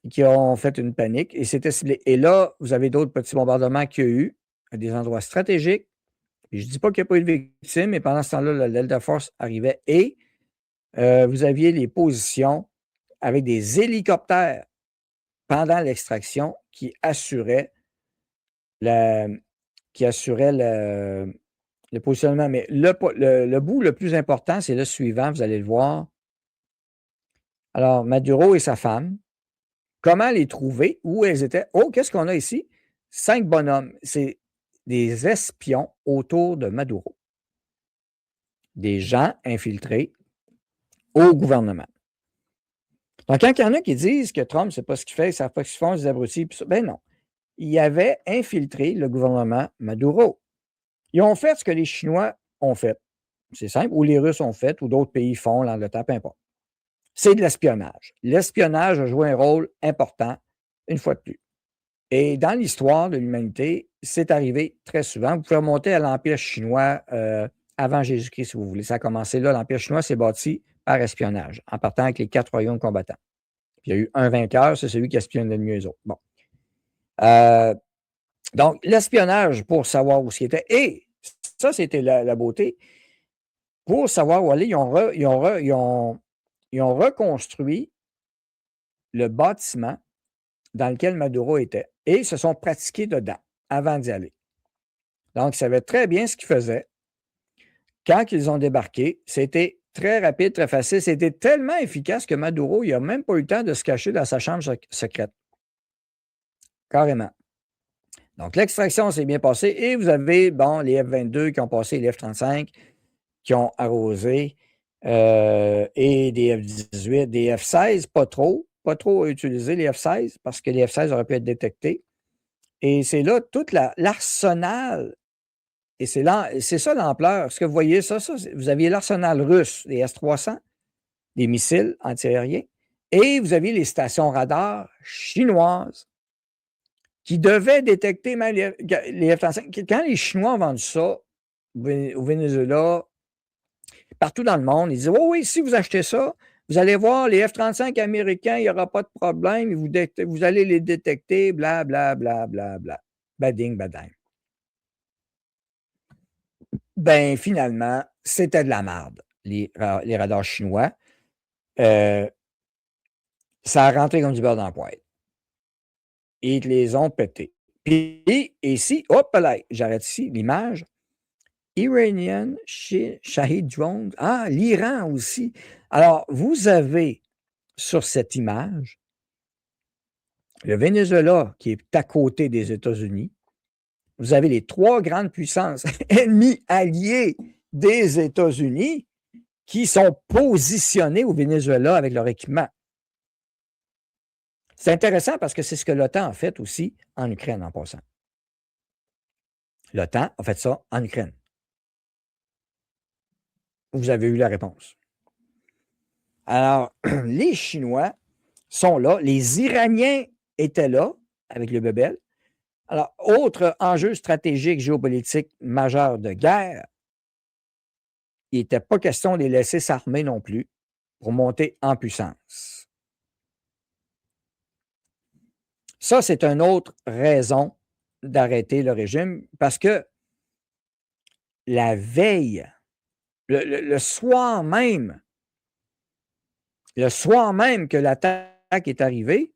qui ont fait une panique et c'était ciblé. Et là, vous avez d'autres petits bombardements qu'il y a eu à des endroits stratégiques. Et je ne dis pas qu'il n'y a pas eu de victimes, mais pendant ce temps-là, la Delta Force arrivait et vous aviez les positions avec des hélicoptères pendant l'extraction qui assuraient le positionnement. Mais le bout le plus important, c'est le suivant, vous allez le voir. Alors, Maduro et sa femme, comment les trouver? Où elles étaient? Oh, qu'est-ce qu'on a ici? 5 bonhommes. C'est des espions autour de Maduro. Des gens infiltrés au gouvernement. Donc, quand il y en a qui disent que Trump ne sait pas ce qu'il fait, ils ne savent pas ce qu'ils font, ils abrutis, ben non. Il avait infiltré le gouvernement Maduro. Ils ont fait ce que les Chinois ont fait. C'est simple. Ou les Russes ont fait, ou d'autres pays font, l'Angleterre, peu importe. C'est de l'espionnage. L'espionnage a joué un rôle important, une fois de plus. Et dans l'histoire de l'humanité, c'est arrivé très souvent. Vous pouvez remonter à l'Empire chinois avant Jésus-Christ, si vous voulez. Ça a commencé là. L'Empire chinois s'est bâti par espionnage, en partant avec les 4 royaumes combattants. Puis il y a eu un vainqueur, c'est celui qui espionne le mieux les autres. Bon. Donc, l'espionnage pour savoir où ce qui était. Et ça, c'était la beauté. Pour savoir où aller, ils ont reconstruit le bâtiment dans lequel Maduro était. Et ils se sont pratiqués dedans avant d'y aller. Donc, ils savaient très bien ce qu'ils faisaient. Quand ils ont débarqué, c'était très rapide, très facile. C'était tellement efficace que Maduro, il n'a même pas eu le temps de se cacher dans sa chambre secrète. Carrément. Donc, l'extraction s'est bien passée et vous avez, bon, les F-22 qui ont passé, les F-35 qui ont arrosé et des F-18, des F-16, pas trop à utiliser les F-16 parce que les F-16 auraient pu être détectés. Et c'est là tout l'arsenal, et c'est ça l'ampleur. Ce que vous voyez, ça vous aviez l'arsenal russe, les S-300, des missiles antiaériens, et vous aviez les stations radars chinoises qui devaient détecter même les F-35. Quand les Chinois ont vendu ça au Venezuela, partout dans le monde, ils disaient, oh oui, si vous achetez ça, vous allez voir, les F-35 américains, il n'y aura pas de problème, vous allez les détecter, bla, bla, bla, bla, bla. Bading, badang. Ben, finalement, c'était de la merde, les radars chinois. Ça a rentré comme du beurre dans la poêle. Ils les ont pétés. Puis, ici, hop là, j'arrête ici, l'image. Iranian Shahid Drone. Ah, l'Iran aussi. Alors, vous avez sur cette image le Venezuela qui est à côté des États-Unis. Vous avez les 3 grandes puissances ennemies alliées des États-Unis qui sont positionnés au Venezuela avec leur équipement. C'est intéressant parce que c'est ce que l'OTAN a fait aussi en Ukraine en passant. L'OTAN a fait ça en Ukraine. Vous avez eu la réponse. Alors, les Chinois sont là, les Iraniens étaient là avec le Bebel. Alors, autre enjeu stratégique géopolitique majeur de guerre, il n'était pas question de les laisser s'armer non plus pour monter en puissance. Ça, c'est une autre raison d'arrêter le régime parce que la veille, le soir même que l'attaque est arrivée,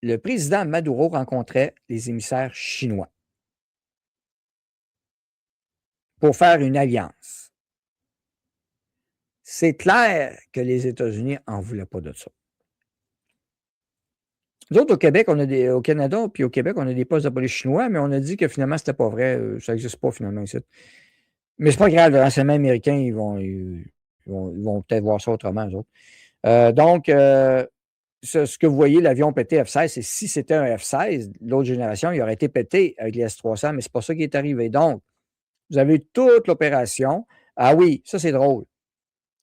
le président Maduro rencontrait les émissaires chinois pour faire une alliance. C'est clair que les États-Unis n'en voulaient pas de ça. Nous autres, au Québec, au Canada, puis au Québec, on a des postes de police chinois, mais on a dit que finalement, c'était pas vrai. Ça n'existe pas finalement ici. Mais c'est pas grave, le renseignement américain, ils vont peut-être voir ça autrement, eux autres. Donc, ce que vous voyez, l'avion pété F-16, c'est si c'était un F-16, l'autre génération, il aurait été pété avec les S-300, mais c'est pas ça qui est arrivé. Donc, vous avez toute l'opération. Ah oui, ça, c'est drôle.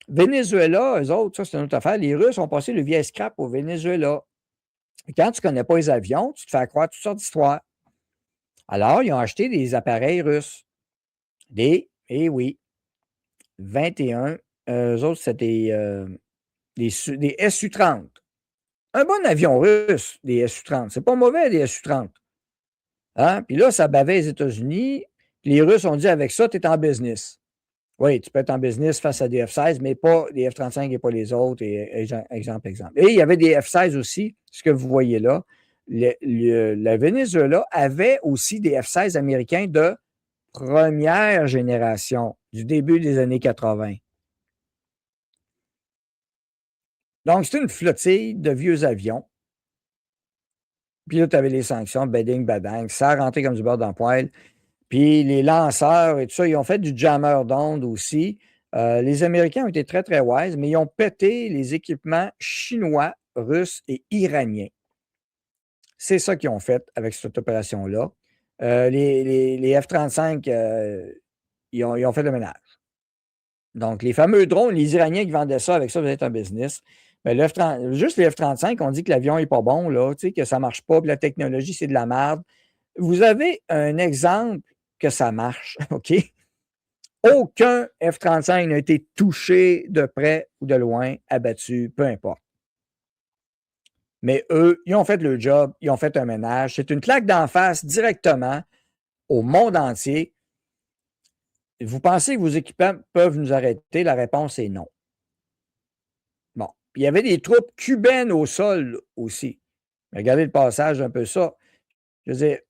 Venezuela, eux autres, ça, c'est une autre affaire. Les Russes ont passé le vieil scrap au Venezuela. Et quand tu ne connais pas les avions, tu te fais croire toutes sortes d'histoires. Alors, ils ont acheté des appareils russes. Eh oui, 21. Eux autres, c'était des Su-30. Un bon avion russe, des Su-30. C'est pas mauvais, des Su-30. Hein? Puis là, ça bavait les États-Unis. Les Russes ont dit, avec ça, tu es en business. Oui, tu peux être en business face à des F-16, mais pas des F-35 et pas les autres. Exemple. Et il y avait des F-16 aussi, ce que vous voyez là. Le Venezuela avait aussi des F-16 américains de première génération, du début des années 80. Donc, c'est une flottille de vieux avions. Puis là, tu avais les sanctions, bading, badang, ça a rentré comme du beurre dans le poêle. Puis les lanceurs et tout ça, ils ont fait du jammer d'onde aussi. Les Américains ont été très, très wise, mais ils ont pété les équipements chinois, russes et iraniens. C'est ça qu'ils ont fait avec cette opération-là. Les F-35, ils ont fait le ménage. Donc, les fameux drones, les Iraniens qui vendaient ça, avec ça, vous êtes un business. Mais juste les F-35, on dit que l'avion n'est pas bon, là, que ça ne marche pas, que la technologie, c'est de la merde. Vous avez un exemple que ça marche, OK? Aucun F-35 n'a été touché de près ou de loin, abattu, peu importe. Mais eux, ils ont fait le job, ils ont fait un ménage. C'est une claque d'en face directement au monde entier. Vous pensez que vos équipements peuvent nous arrêter? La réponse est non. Bon. Puis il y avait des troupes cubaines au sol aussi. Regardez le passage un peu ça. Je veux dire,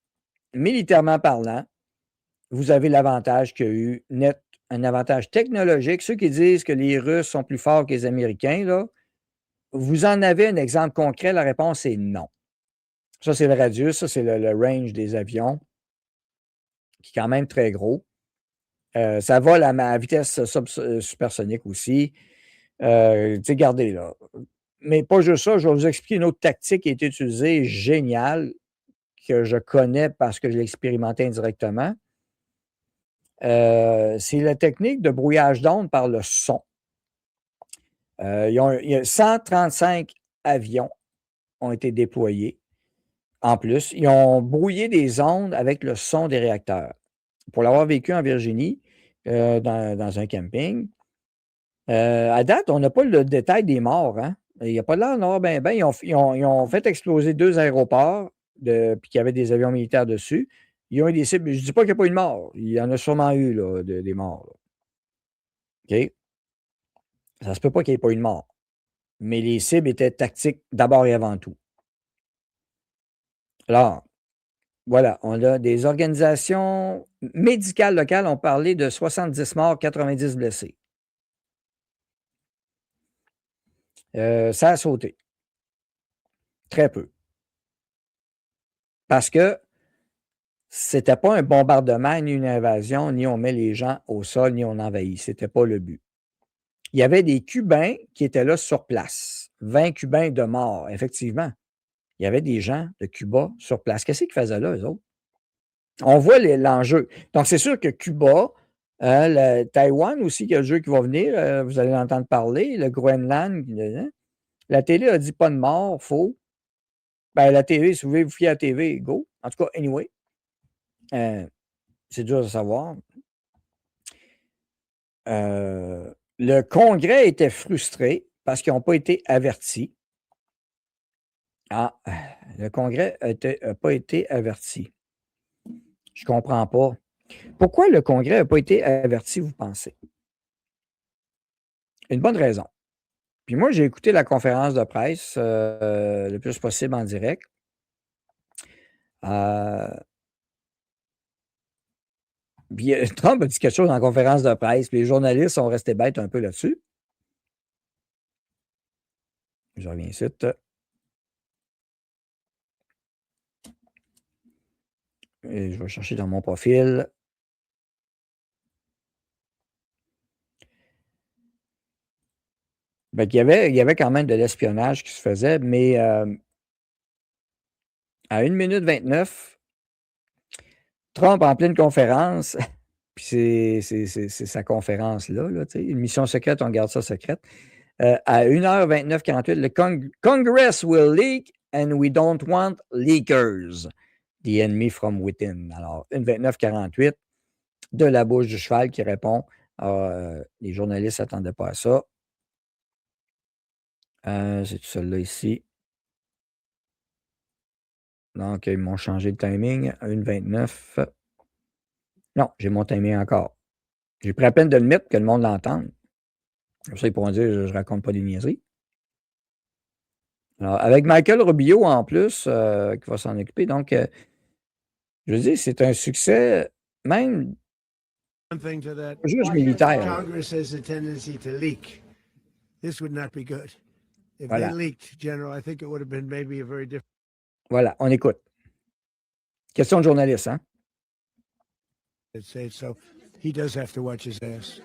militairement parlant, vous avez l'avantage qu'il y a eu un avantage technologique. Ceux qui disent que les Russes sont plus forts que les Américains, là, vous en avez un exemple concret? La réponse est non. Ça, c'est le radius, ça, c'est le range des avions, qui est quand même très gros. Ça vole à vitesse supersonique aussi. Tu sais, regardez, là. Mais pas juste ça, je vais vous expliquer une autre tactique qui a été utilisée, géniale, que je connais parce que je l'ai expérimenté indirectement. C'est la technique de brouillage d'ondes par le son. Il y a 135 avions ont été déployés. En plus, ils ont brouillé des ondes avec le son des réacteurs. Pour l'avoir vécu en Virginie, dans un camping, à date, on n'a pas le détail des morts. Hein? Il n'y a pas de l'air noir, ben. Ils ont fait exploser 2 aéroports, puis qu'il y avait des avions militaires dessus. Ils ont eu des cibles. Je ne dis pas qu'il n'y a pas eu de mort. Il y en a sûrement eu là, des morts. Là. OK? Ça ne se peut pas qu'il n'y ait pas eu de mort. Mais les cibles étaient tactiques d'abord et avant tout. Alors, voilà, on a des organisations médicales locales ont parlé de 70 morts, 90 blessés. Ça a sauté. Très peu. Parce que c'était pas un bombardement, ni une invasion, ni on met les gens au sol, ni on envahit. C'était pas le but. Il y avait des Cubains qui étaient là sur place. 20 Cubains de mort, effectivement. Il y avait des gens de Cuba sur place. Qu'est-ce qu'ils faisaient là, eux autres? On voit l'enjeu. Donc, c'est sûr que Cuba, le Taïwan aussi, il y a le jeu qui va venir, vous allez entendre parler, le Groenland. La télé a dit pas de mort, faux. Ben, la télé, si vous voulez vous fier à la TV, go. En tout cas, anyway. C'est dur de savoir. Le Congrès était frustré parce qu'ils n'ont pas été avertis. Ah, le Congrès n'a pas été averti. Je ne comprends pas. Pourquoi le Congrès n'a pas été averti, vous pensez? Une bonne raison. Puis moi, j'ai écouté la conférence de presse le plus possible en direct. Puis Trump a dit quelque chose en conférence de presse, puis les journalistes sont restés bêtes un peu là-dessus. Je reviens ici. Et je vais chercher dans mon profil. Ben, il y avait quand même de l'espionnage qui se faisait, mais à 1 minute 29, Trump en pleine conférence, puis c'est sa conférence-là, là, une mission secrète, on garde ça secrète. À 1h29-48, le Congress will leak and we don't want leakers. The enemy from within. Alors, 1h29-48, de la bouche du cheval qui répond. Les journalistes ne s'attendaient pas à ça. C'est tout celle-là ici. Donc, ils m'ont changé le timing à 1h29. Non, j'ai mon timing encore. J'ai pris à peine de le mettre que le monde l'entende. Comme ça, ils pourront dire je ne raconte pas des niaiseries. Alors, avec Michael Rubio en plus, qui va s'en occuper. Donc, je veux dire, c'est un succès, même juge militaire. Congress has a tendency to leak. This would not be good. If Voilà. they leaked, General, I think it would have been maybe a very different. Voilà, on écoute. Question de journaliste, hein? So he does have to watch his ass.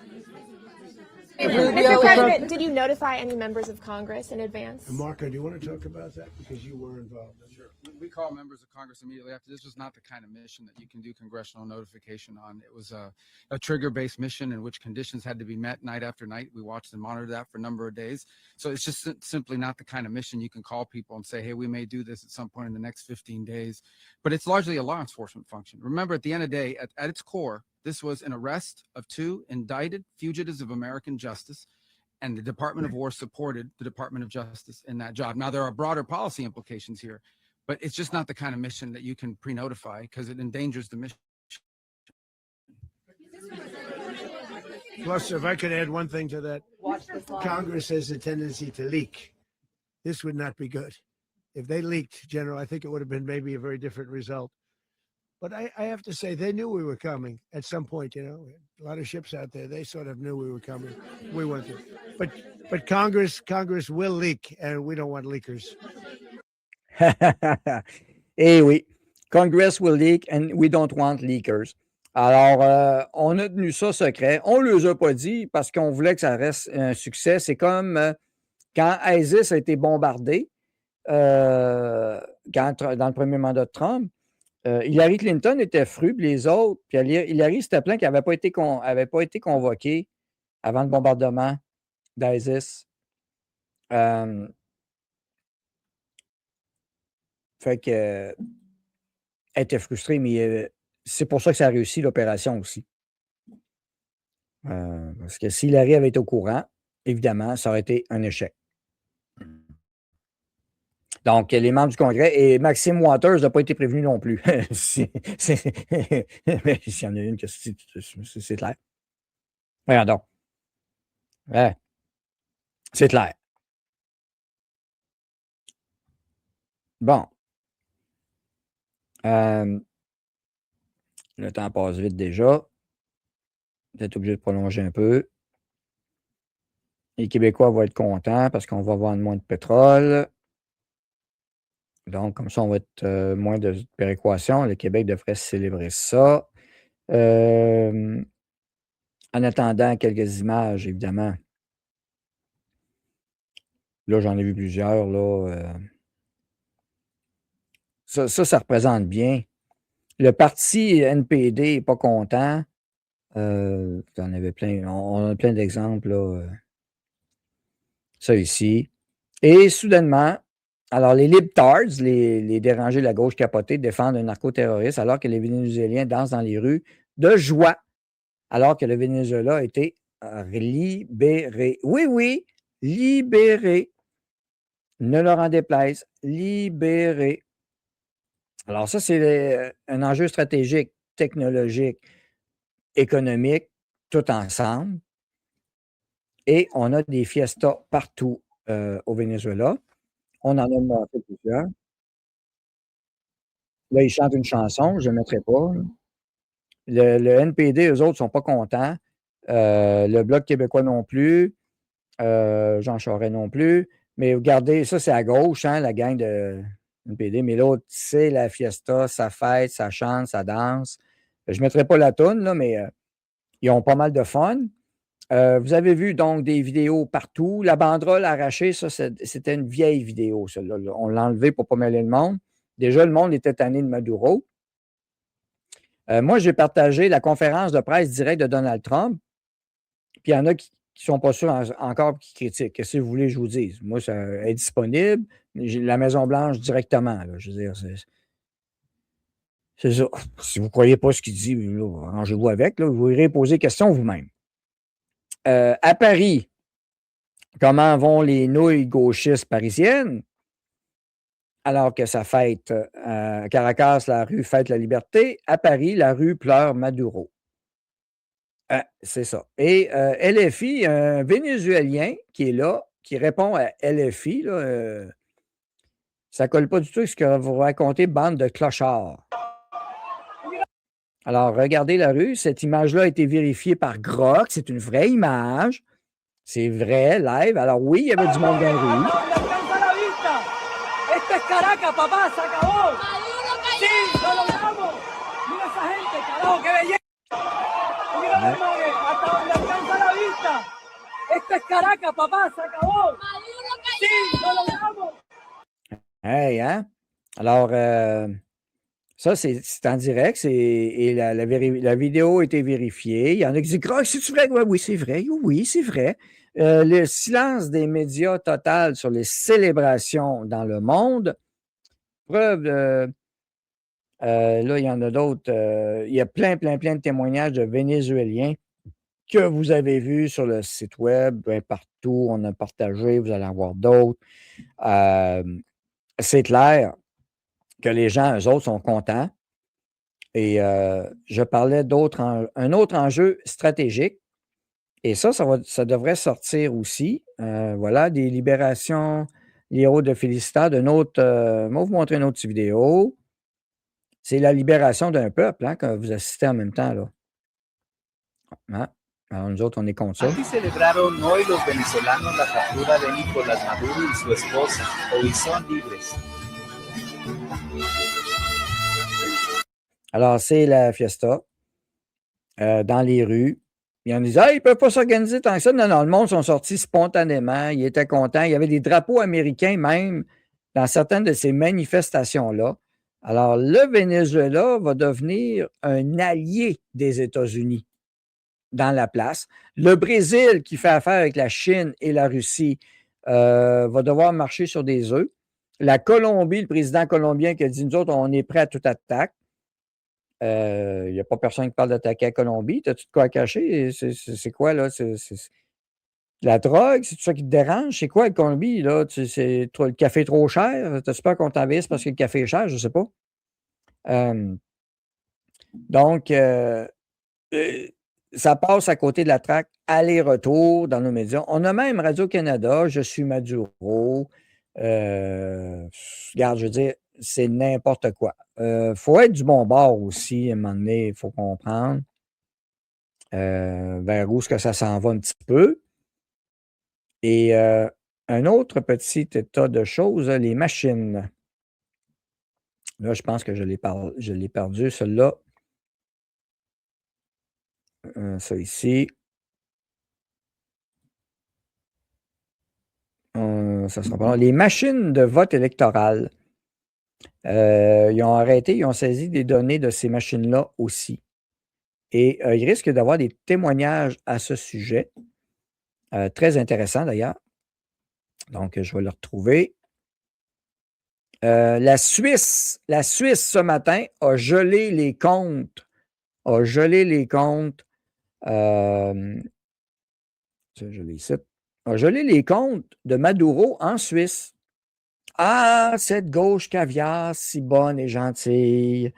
Mr. President, did you notify any members of Congress in advance? Marco, do you want to talk about that? Because you were involved. Sure. We call members of Congress immediately after. This was not the kind of mission that you can do congressional notification on. It was a trigger-based mission in which conditions had to be met night after night. We watched and monitored that for a number of days. So it's just simply not the kind of mission you can call people and say, hey, we may do this at some point in the next 15 days. But it's largely a law enforcement function. Remember, at the end of the day, at its core, this was an arrest of 2 indicted fugitives of American justice, and the Department of War supported the Department of Justice in that job. Now, there are broader policy implications here, but it's just not the kind of mission that you can pre-notify because it endangers the mission. Plus, if I could add one thing to that, Congress has a tendency to leak. This would not be good. If they leaked, General, I think it would have been maybe a very different result. But I have to say, they knew we were coming at some point, A lot of ships out there, they sort of knew we were coming. We went through. But Congress will leak, and we don't want leakers. Eh oui, Congress will leak and we don't want leakers. Alors, on a tenu ça secret. On ne les a pas dit parce qu'on voulait que ça reste un succès. C'est comme quand ISIS a été bombardé dans le premier mandat de Trump. Hillary Clinton était fru, puis les autres, puis Hillary s'était plaint qu'elle n'avait pas été convoquée avant le bombardement d'ISIS. Fait que elle était frustrée, mais c'est pour ça que ça a réussi l'opération aussi. Parce que si Hillary avait été au courant, évidemment, ça aurait été un échec. Donc, les membres du Congrès et Maxime Waters n'a pas été prévenu non plus. Mais s'il y en a une, c'est clair. Voyons donc. Ouais. C'est clair. Bon. Le temps passe vite déjà. Vous êtes obligé de prolonger un peu. Les Québécois vont être contents parce qu'on va vendre moins de pétrole. Donc, comme ça, on va être moins de péréquation. Le Québec devrait célébrer ça. En attendant quelques images, évidemment. Là, j'en ai vu plusieurs. Là, ça représente bien. Le parti NPD n'est pas content. On avait plein, on a plein d'exemples. Là, ça ici. Et soudainement, alors les libtards, les dérangés de la gauche capotée, défendent un narcoterroriste alors que les Vénézuéliens dansent dans les rues de joie, alors que le Venezuela a été libéré. Oui, oui, libéré. Ne leur en déplaise, libéré. Alors ça, c'est un enjeu stratégique, technologique, économique, tout ensemble. Et on a des fiestas partout au Venezuela. On en a monté plusieurs. Là, ils chantent une chanson, je ne mettrai pas. Le NPD, eux autres, ne sont pas contents. Le Bloc québécois non plus. Jean Charest non plus. Mais regardez, ça, c'est à gauche, hein, la gang de NPD. Mais l'autre, c'est la fiesta, ça fête, ça chante, ça danse. Je ne mettrai pas la toune, là, mais ils ont pas mal de fun. Vous avez vu donc des vidéos partout. La banderole arrachée, ça, c'était une vieille vidéo, celle-là. On l'a enlevée pour ne pas mêler le monde. Déjà, le monde était tanné de Maduro. Moi, j'ai partagé la conférence de presse directe de Donald Trump. Puis il y en a qui ne sont pas sûrs encore qui critiquent. Qu'est-ce que vous voulez que je vous dise? Moi, ça est disponible. J'ai la Maison-Blanche directement. Là, je veux dire, c'est ça. Si vous ne croyez pas ce qu'il dit, arrangez-vous avec. Là, vous irez poser questions vous-même. À Paris, comment vont les nouilles gauchistes parisiennes? Alors que ça fête à Caracas, la rue fête la liberté. À Paris, la rue pleure Maduro. C'est ça. Et LFI, un Vénézuélien qui est là, qui répond à LFI, là, ça ne colle pas du tout avec ce que vous racontez, bande de clochards. Alors, regardez la rue. Cette image-là a été vérifiée par Grok. C'est une vraie image. C'est vrai, live. Alors oui, il y avait du monde dans la rue. Esto es Caracas, papá, se acabó. Sí, lo logramos. Mira esa gente, carajo, qué belleza. Mira la imagen, hasta donde alcanza la vista. Esto es Caracas, papá, se acabó. Sí, lo logramos. Hey, hein? Alors, ça, c'est en direct. Et la vidéo a été vérifiée. Il y en a qui disent « c'est vrai? » Oui, c'est vrai. Oui, c'est vrai. Le silence des médias total sur les célébrations dans le monde. Preuve là, il y en a d'autres. Il y a plein de témoignages de Vénézuéliens que vous avez vus sur le site web, partout. On a partagé, vous allez en voir d'autres. C'est clair que les gens, eux autres, sont contents. Et je parlais un autre enjeu stratégique. Et ça devrait sortir aussi. Voilà, des libérations, les héros de Félicita, on va vous montrer une autre petite vidéo. C'est la libération d'un peuple, hein, que vous assistez en même temps, là. Hein? Alors, nous autres, on est contre ça. Aquí celebraron hoy los venezolanos la captura de Nicolás Maduro y su esposa. Hoy son libres. Alors, c'est la fiesta dans les rues. Il y en a qui disent « Ah, ils ne peuvent pas s'organiser tant que ça. » Non, non, le monde sont sortis spontanément. Ils étaient contents. Il y avait des drapeaux américains même dans certaines de ces manifestations-là. Alors, le Venezuela va devenir un allié des États-Unis dans la place. Le Brésil, qui fait affaire avec la Chine et la Russie, va devoir marcher sur des œufs. La Colombie, le président colombien qui a dit « Nous autres, on est prêts à toute attaque. » Il n'y a pas personne qui parle d'attaquer la Colombie. T'as-tu de quoi à cacher? C'est quoi, là? C'est la drogue? C'est tout ça qui te dérange? C'est quoi, la Colombie, là? Le café est trop cher? T'as-tu peur qu'on t'envahisse parce que le café est cher? Je ne sais pas. Donc, ça passe à côté de la traque, aller-retour dans nos médias. On a même Radio-Canada, Je suis Maduro. Regarde, je veux dire, c'est n'importe quoi. Faut être du bon bord aussi, à un moment donné, il faut comprendre vers où est-ce que ça s'en va un petit peu. Et un autre petit état de choses, les machines. Là, je pense que je l'ai perdu, celui-là. Ça ici. Ça sera pas long. Les machines de vote électoral. Ils ont arrêté, ils ont saisi des données de ces machines-là aussi. Et il risque d'avoir des témoignages à ce sujet. Très intéressant d'ailleurs. Donc, je vais le retrouver. La Suisse, ce matin, a gelé les comptes. Je l'ai ici. A gelé les comptes de Maduro en Suisse. Ah, cette gauche caviar si bonne et gentille.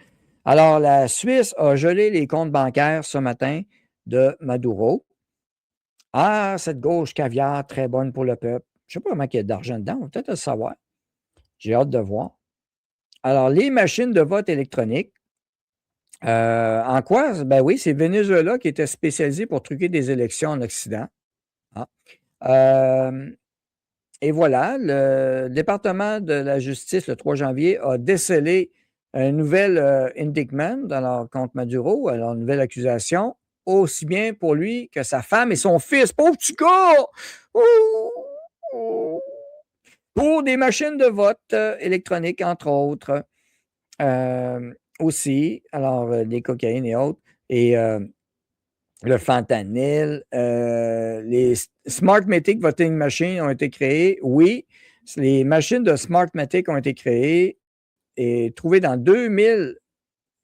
Alors, la Suisse a gelé les comptes bancaires ce matin de Maduro. Ah, cette gauche caviar très bonne pour le peuple. Je ne sais pas comment il y a d'argent dedans, on va peut-être le savoir. J'ai hâte de voir. Alors, les machines de vote électronique. En quoi? Ben oui, c'est Venezuela qui était spécialisé pour truquer des élections en Occident. Ah. Et voilà, le département de la justice, le 3 janvier, a décelé un nouvel indictment contre Maduro, alors une nouvelle accusation, aussi bien pour lui que sa femme et son fils. Pauvre petit gars! Pour des machines de vote électroniques, entre autres. Aussi, alors des cocaïnes et autres. Et le fentanyl, les Smartmatic Voting Machines ont été créées. Oui, les machines de Smartmatic ont été créées et trouvées dans 2000,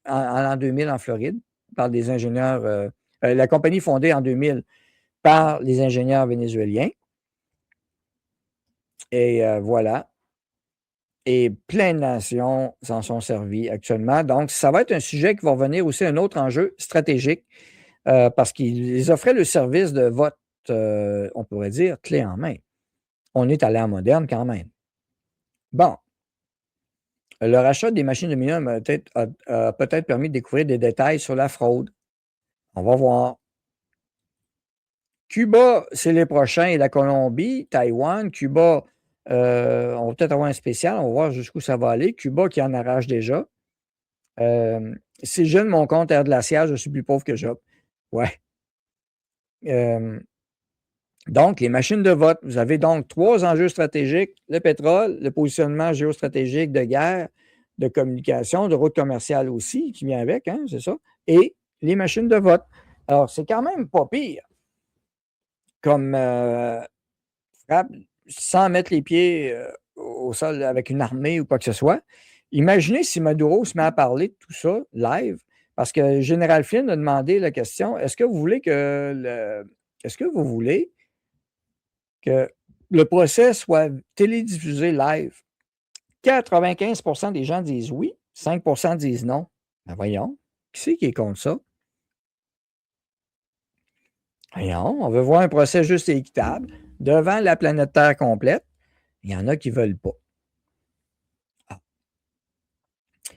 en l'an 2000 en Floride, par des ingénieurs, la compagnie fondée en 2000 par les ingénieurs vénézuéliens. Et voilà. Et plein de nations s'en sont servies actuellement. Donc, ça va être un sujet qui va revenir aussi à un autre enjeu stratégique. Parce qu'ils offraient le service de vote, on pourrait dire, clé en main. On est à l'ère moderne quand même. Bon. Le rachat des machines de millions a peut-être permis de découvrir des détails sur la fraude. On va voir. Cuba, c'est les prochains, et la Colombie, Taïwan, Cuba, on va peut-être avoir un spécial, on va voir jusqu'où ça va aller. Cuba qui en arrache déjà. Si je ne mon compte Air Glacial, je suis plus pauvre que Job. Ouais. Donc, les machines de vote, vous avez donc 3 enjeux stratégiques, le pétrole, le positionnement géostratégique de guerre, de communication, de route commerciale aussi, qui vient avec, hein, c'est ça, et les machines de vote. Alors, c'est quand même pas pire comme frappe, sans mettre les pieds au sol avec une armée ou quoi que ce soit. Imaginez si Maduro se met à parler de tout ça live. Parce que le général Flynn a demandé la question, est-ce que vous voulez que le procès soit télédiffusé live? 95% des gens disent oui, 5% disent non. Ben voyons, qui c'est qui est contre ça? Voyons, on veut voir un procès juste et équitable devant la planète Terre complète. Il y en a qui ne veulent pas.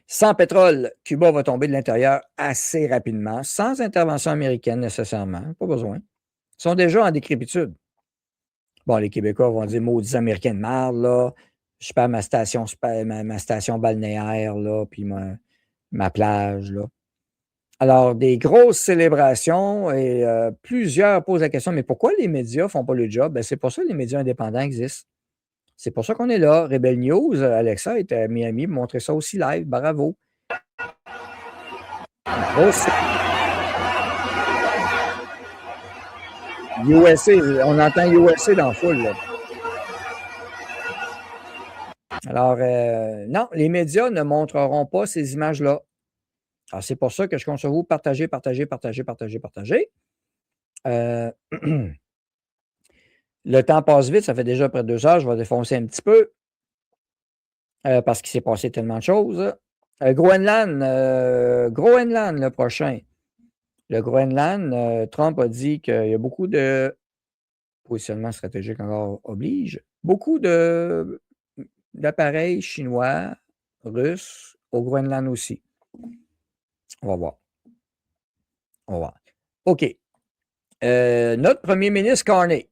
Sans pétrole, Cuba va tomber de l'intérieur assez rapidement, sans intervention américaine nécessairement, pas besoin. Ils sont déjà en décrépitude. Bon, les Québécois vont dire maudits Américains de marde, là. Je perds ma station, ma station balnéaire, là, puis ma plage, là. Alors, des grosses célébrations et plusieurs posent la question, mais pourquoi les médias ne font pas le job? Ben, c'est pour ça que les médias indépendants existent. C'est pour ça qu'on est là. Rebel News, Alexa était à Miami pour montrer ça aussi live. Bravo. USA, on entend USA dans la foule, là. Alors, non, les médias ne montreront pas ces images-là. Alors, c'est pour ça que je compte sur vous. Partagez. Le temps passe vite, ça fait déjà près de 2 heures. Je vais défoncer un petit peu parce qu'il s'est passé tellement de choses. Groenland le prochain. Le Groenland, Trump a dit qu'il y a beaucoup de positionnement stratégique encore oblige. Beaucoup d'appareils chinois, russes, au Groenland aussi. On va voir. OK. Notre premier ministre Carney.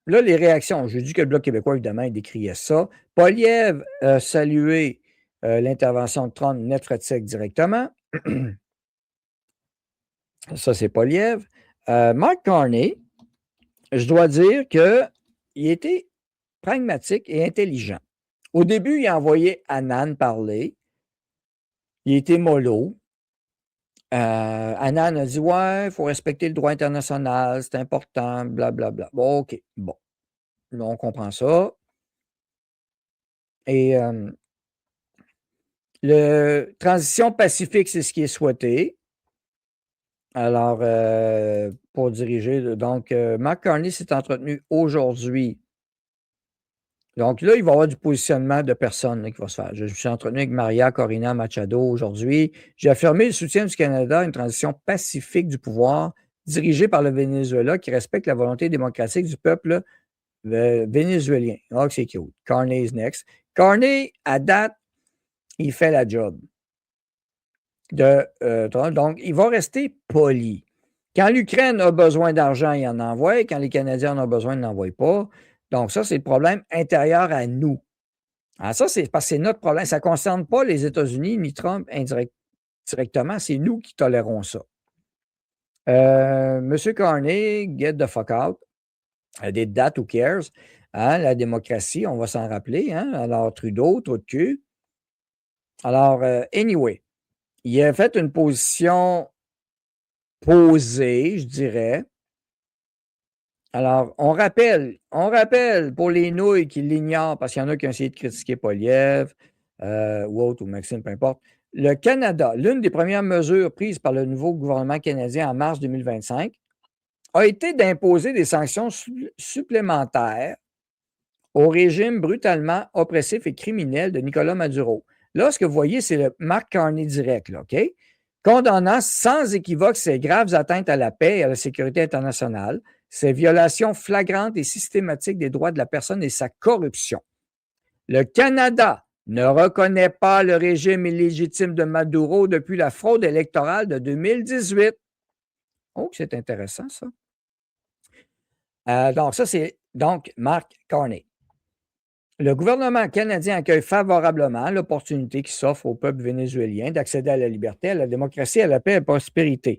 Là, les réactions. J'ai dit que le Bloc québécois, évidemment, il décriait ça. Poilievre a salué l'intervention de Trump Netratic directement. Ça, c'est Poilievre. Mark Carney, je dois dire qu'il était pragmatique et intelligent. Au début, il a envoyé Annan parler. Il était mollo. Annan a dit « Ouais, il faut respecter le droit international, c'est important, blablabla. » Bon, OK, bon. Là, on comprend ça. Et le transition pacifique, c'est ce qui est souhaité. Alors, pour diriger, donc, Mark Carney s'est entretenu aujourd'hui. Donc là, il va y avoir du positionnement de personnes là, qui va se faire. Je me suis entretenu avec Maria Corina Machado aujourd'hui. J'ai affirmé le soutien du Canada à une transition pacifique du pouvoir dirigée par le Venezuela qui respecte la volonté démocratique du peuple vénézuélien. Oh, c'est cute. Carney is next. Carney, à date, il fait la job. Donc, il va rester poli. Quand l'Ukraine a besoin d'argent, il en envoie. Quand les Canadiens en ont besoin, ils n'en envoient pas. Donc, ça, c'est le problème intérieur à nous. Alors, ça, c'est parce que c'est notre problème. Ça ne concerne pas les États-Unis ni Trump directement. C'est nous qui tolérons ça. Monsieur Carney, get the fuck out. Des dates, who cares? Hein, la démocratie, on va s'en rappeler. Hein? Alors, Trudeau, trou de cul. Alors, anyway, il a fait une position posée, je dirais. Alors, on rappelle pour les nouilles qui l'ignorent, parce qu'il y en a qui ont essayé de critiquer Poilievre ou autre, ou Maxime, peu importe. Le Canada, l'une des premières mesures prises par le nouveau gouvernement canadien en mars 2025 a été d'imposer des sanctions supplémentaires au régime brutalement oppressif et criminel de Nicolas Maduro. Là, ce que vous voyez, c'est le Mark Carney direct, là, OK? Condamnant sans équivoque ces graves atteintes à la paix et à la sécurité internationale, ces violations flagrantes et systématiques des droits de la personne et sa corruption. Le Canada ne reconnaît pas le régime illégitime de Maduro depuis la fraude électorale de 2018. Oh, c'est intéressant, ça. Donc, ça, c'est Mark Carney. Le gouvernement canadien accueille favorablement l'opportunité qui s'offre au peuple vénézuélien d'accéder à la liberté, à la démocratie, à la paix et à la prospérité.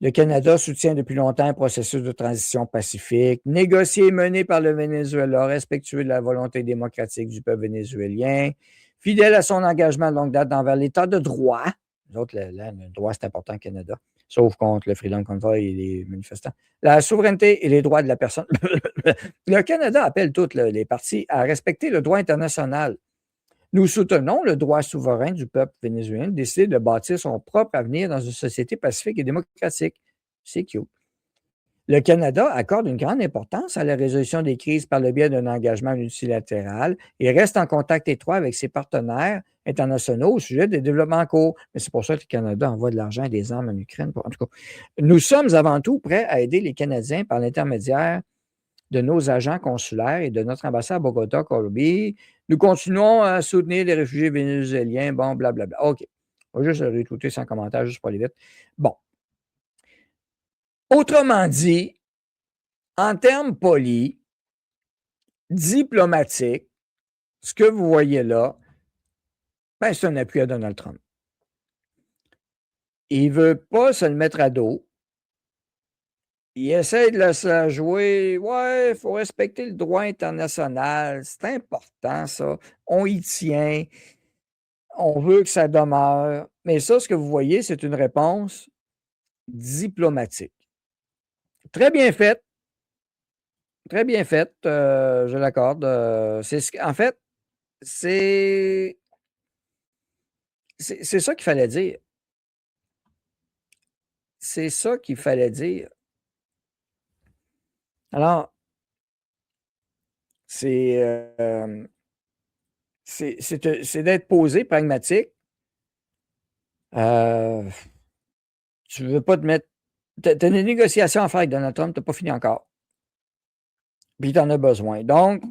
Le Canada soutient depuis longtemps un processus de transition pacifique, négocié et mené par le Venezuela, respectueux de la volonté démocratique du peuple vénézuélien, fidèle à son engagement de longue date envers l'État de droit. Nous autres, le droit, c'est important au Canada, sauf contre le Freedom Convoy et les manifestants. La souveraineté et les droits de la personne. Le Canada appelle toutes les parties à respecter le droit international. Nous soutenons le droit souverain du peuple vénézuélien de décider de bâtir son propre avenir dans une société pacifique et démocratique. C'est cute. Le Canada accorde une grande importance à la résolution des crises par le biais d'un engagement multilatéral et reste en contact étroit avec ses partenaires internationaux au sujet des développements en cours. Mais c'est pour ça que le Canada envoie de l'argent et des armes en Ukraine. En tout cas, nous sommes avant tout prêts à aider les Canadiens par l'intermédiaire de nos agents consulaires et de notre ambassade à Bogota, Colombie. Nous continuons à soutenir les réfugiés vénézuéliens. Bon, blablabla. OK. On va juste retweeter sans commentaire, juste pour aller vite. Bon. Autrement dit, en termes polis, diplomatiques, ce que vous voyez là, ben, c'est un appui à Donald Trump. Il ne veut pas se le mettre à dos. Il essaie de se la jouer. Ouais, il faut respecter le droit international. C'est important, ça. On y tient. On veut que ça demeure. Mais ça, ce que vous voyez, c'est une réponse diplomatique. Très bien faite. Très bien faite, je l'accorde. En fait, c'est ça qu'il fallait dire. C'est ça qu'il fallait dire. Alors, c'est d'être posé, pragmatique. Tu ne veux pas te mettre. Tu as des négociations à faire avec Donald Trump, tu n'as pas fini encore. Puis tu en as besoin. Donc,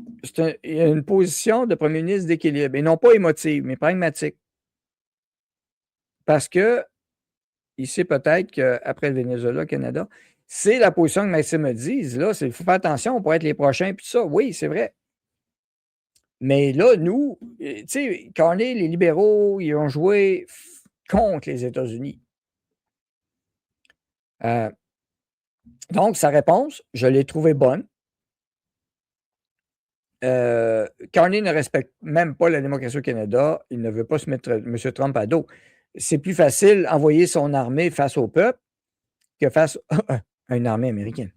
il y a une position de premier ministre d'équilibre, et non pas émotive, mais pragmatique. Parce que il sait peut-être qu'après le Venezuela, le Canada, c'est la position que Maxime me dit. Là, il faut faire attention, on pourrait être les prochains, puis ça. Oui, c'est vrai. Mais là, nous, tu sais, quand les libéraux, ils ont joué contre les États-Unis. Donc, sa réponse, je l'ai trouvée bonne. Carney ne respecte même pas la démocratie au Canada. Il ne veut pas se mettre M. Trump à dos. C'est plus facile envoyer son armée face au peuple que face à une armée américaine.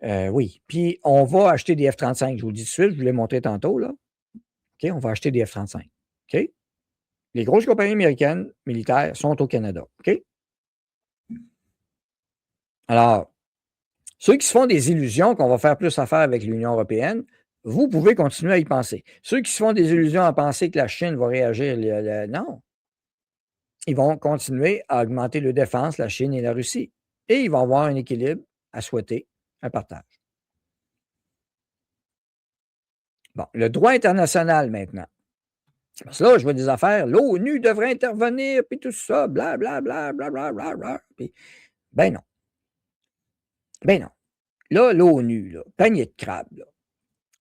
Oui. Puis, on va acheter des F-35. Je vous le dis tout de suite, je vous l'ai montré tantôt. Là. OK, on va acheter des F-35. OK? Les grosses compagnies américaines militaires sont au Canada. OK? Alors, ceux qui se font des illusions qu'on va faire plus affaire avec l'Union européenne, vous pouvez continuer à y penser. Ceux qui se font des illusions à penser que la Chine va réagir, non. Ils vont continuer à augmenter leur défense, la Chine et la Russie. Et ils vont avoir un équilibre à souhaiter, un partage. Bon, le droit international maintenant. Parce que là, je vois des affaires, l'ONU devrait intervenir, puis tout ça, blablabla, blablabla. Puis, ben non. Ben non. Là, l'ONU, là, panier de crabe, là.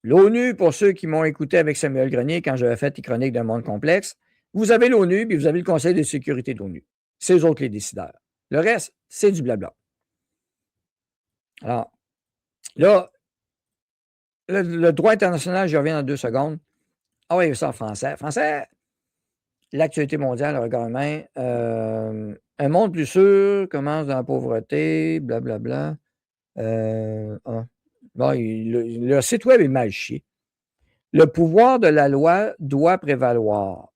L'ONU, pour ceux qui m'ont écouté avec Samuel Grenier quand j'avais fait les chroniques d'un monde complexe, vous avez l'ONU, puis vous avez le Conseil de sécurité de l'ONU. C'est eux autres les décideurs. Le reste, c'est du blabla. Alors, là, le droit international, j'y reviens dans 2 secondes. Ah oui, ça en français. Français, l'actualité mondiale, le regard humain. Un monde plus sûr commence dans la pauvreté, blablabla. Bon, le site web est mal chié. Le pouvoir de la loi doit prévaloir,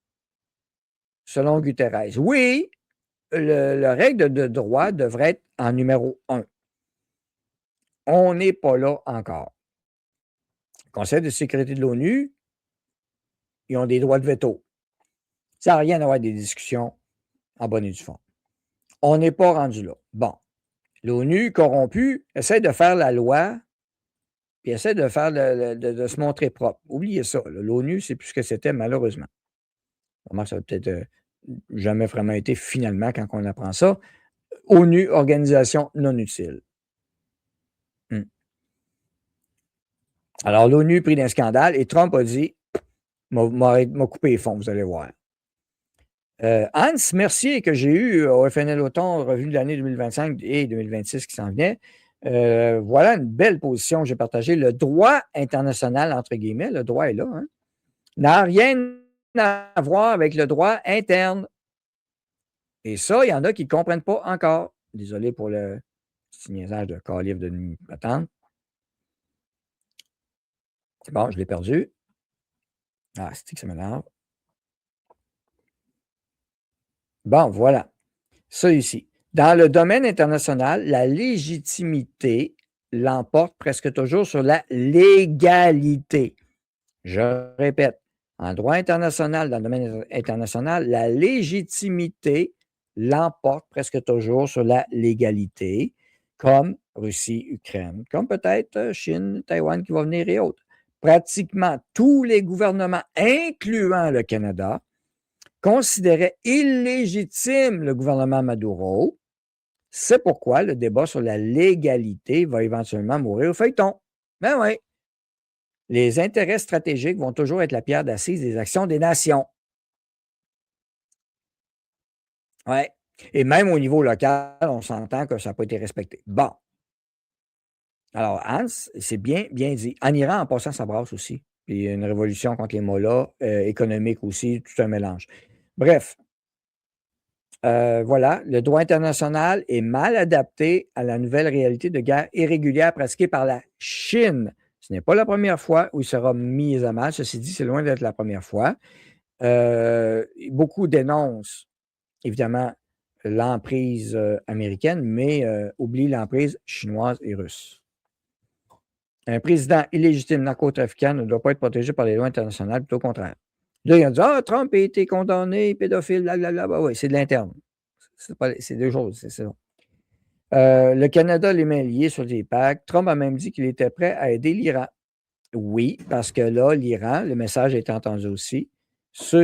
selon Guterres. Oui, la règle de droit devrait être en numéro 1. On n'est pas là encore. Le Conseil de sécurité de l'ONU, ils ont des droits de veto. Ça n'a rien à voir avec des discussions en bonne et due forme. On n'est pas rendu là. Bon. L'ONU corrompue essaie de faire la loi puis essaie de faire de se montrer propre. Oubliez ça. L'ONU, c'est plus ce que c'était, malheureusement. Comment ça n'a peut-être jamais vraiment été finalement quand on apprend ça. ONU, organisation non utile. Alors, l'ONU pris d'un scandale et Trump a dit m'a coupé les fonds, vous allez voir. Hans Mercier, que j'ai eu au FNL Automne, revue de l'année 2025 et 2026 qui s'en venait, voilà une belle position que j'ai partagée. Le droit international, entre guillemets, le droit est là, hein, n'a rien à voir avec le droit interne. Et ça, il y en a qui ne comprennent pas encore. Désolé pour le petit niaisage de calife de nuit patente. Bon, je l'ai perdu. Ah, c'est que ça m'énerve. Bon, voilà. Ça ici. Dans le domaine international, la légitimité l'emporte presque toujours sur la légalité. Je répète, en droit international, dans le domaine international, la légitimité l'emporte presque toujours sur la légalité, comme Russie, Ukraine, comme peut-être Chine, Taïwan qui va venir et autres. Pratiquement tous les gouvernements, incluant le Canada, considéraient illégitime le gouvernement Maduro. C'est pourquoi le débat sur la légalité va éventuellement mourir au feuilleton. Ben oui. Les intérêts stratégiques vont toujours être la pierre d'assise des actions des nations. Ouais. Et même au niveau local, on s'entend que ça n'a pas été respecté. Bon. Alors, Hans, c'est bien dit. En Iran, en passant, ça brasse aussi. Puis il y a une révolution contre les mollahs, économique aussi, tout un mélange. Bref. Voilà, le droit international est mal adapté à la nouvelle réalité de guerre irrégulière pratiquée par la Chine. Ce n'est pas la première fois où il sera mis à mal. Ceci dit, c'est loin d'être la première fois. Beaucoup dénoncent, évidemment, l'emprise américaine, mais oublient l'emprise chinoise et russe. Un président illégitime narcotrafiquant ne doit pas être protégé par les lois internationales, plutôt au contraire. Là, ils ont dit « Ah, Trump a été condamné, pédophile, blablabla. » Ben oui, c'est de l'interne. C'est deux choses, c'est ça. Le Canada, les mains liées sur les packs. Trump a même dit qu'il était prêt à aider l'Iran. Oui, parce que là, l'Iran, le message a été entendu aussi. Ceux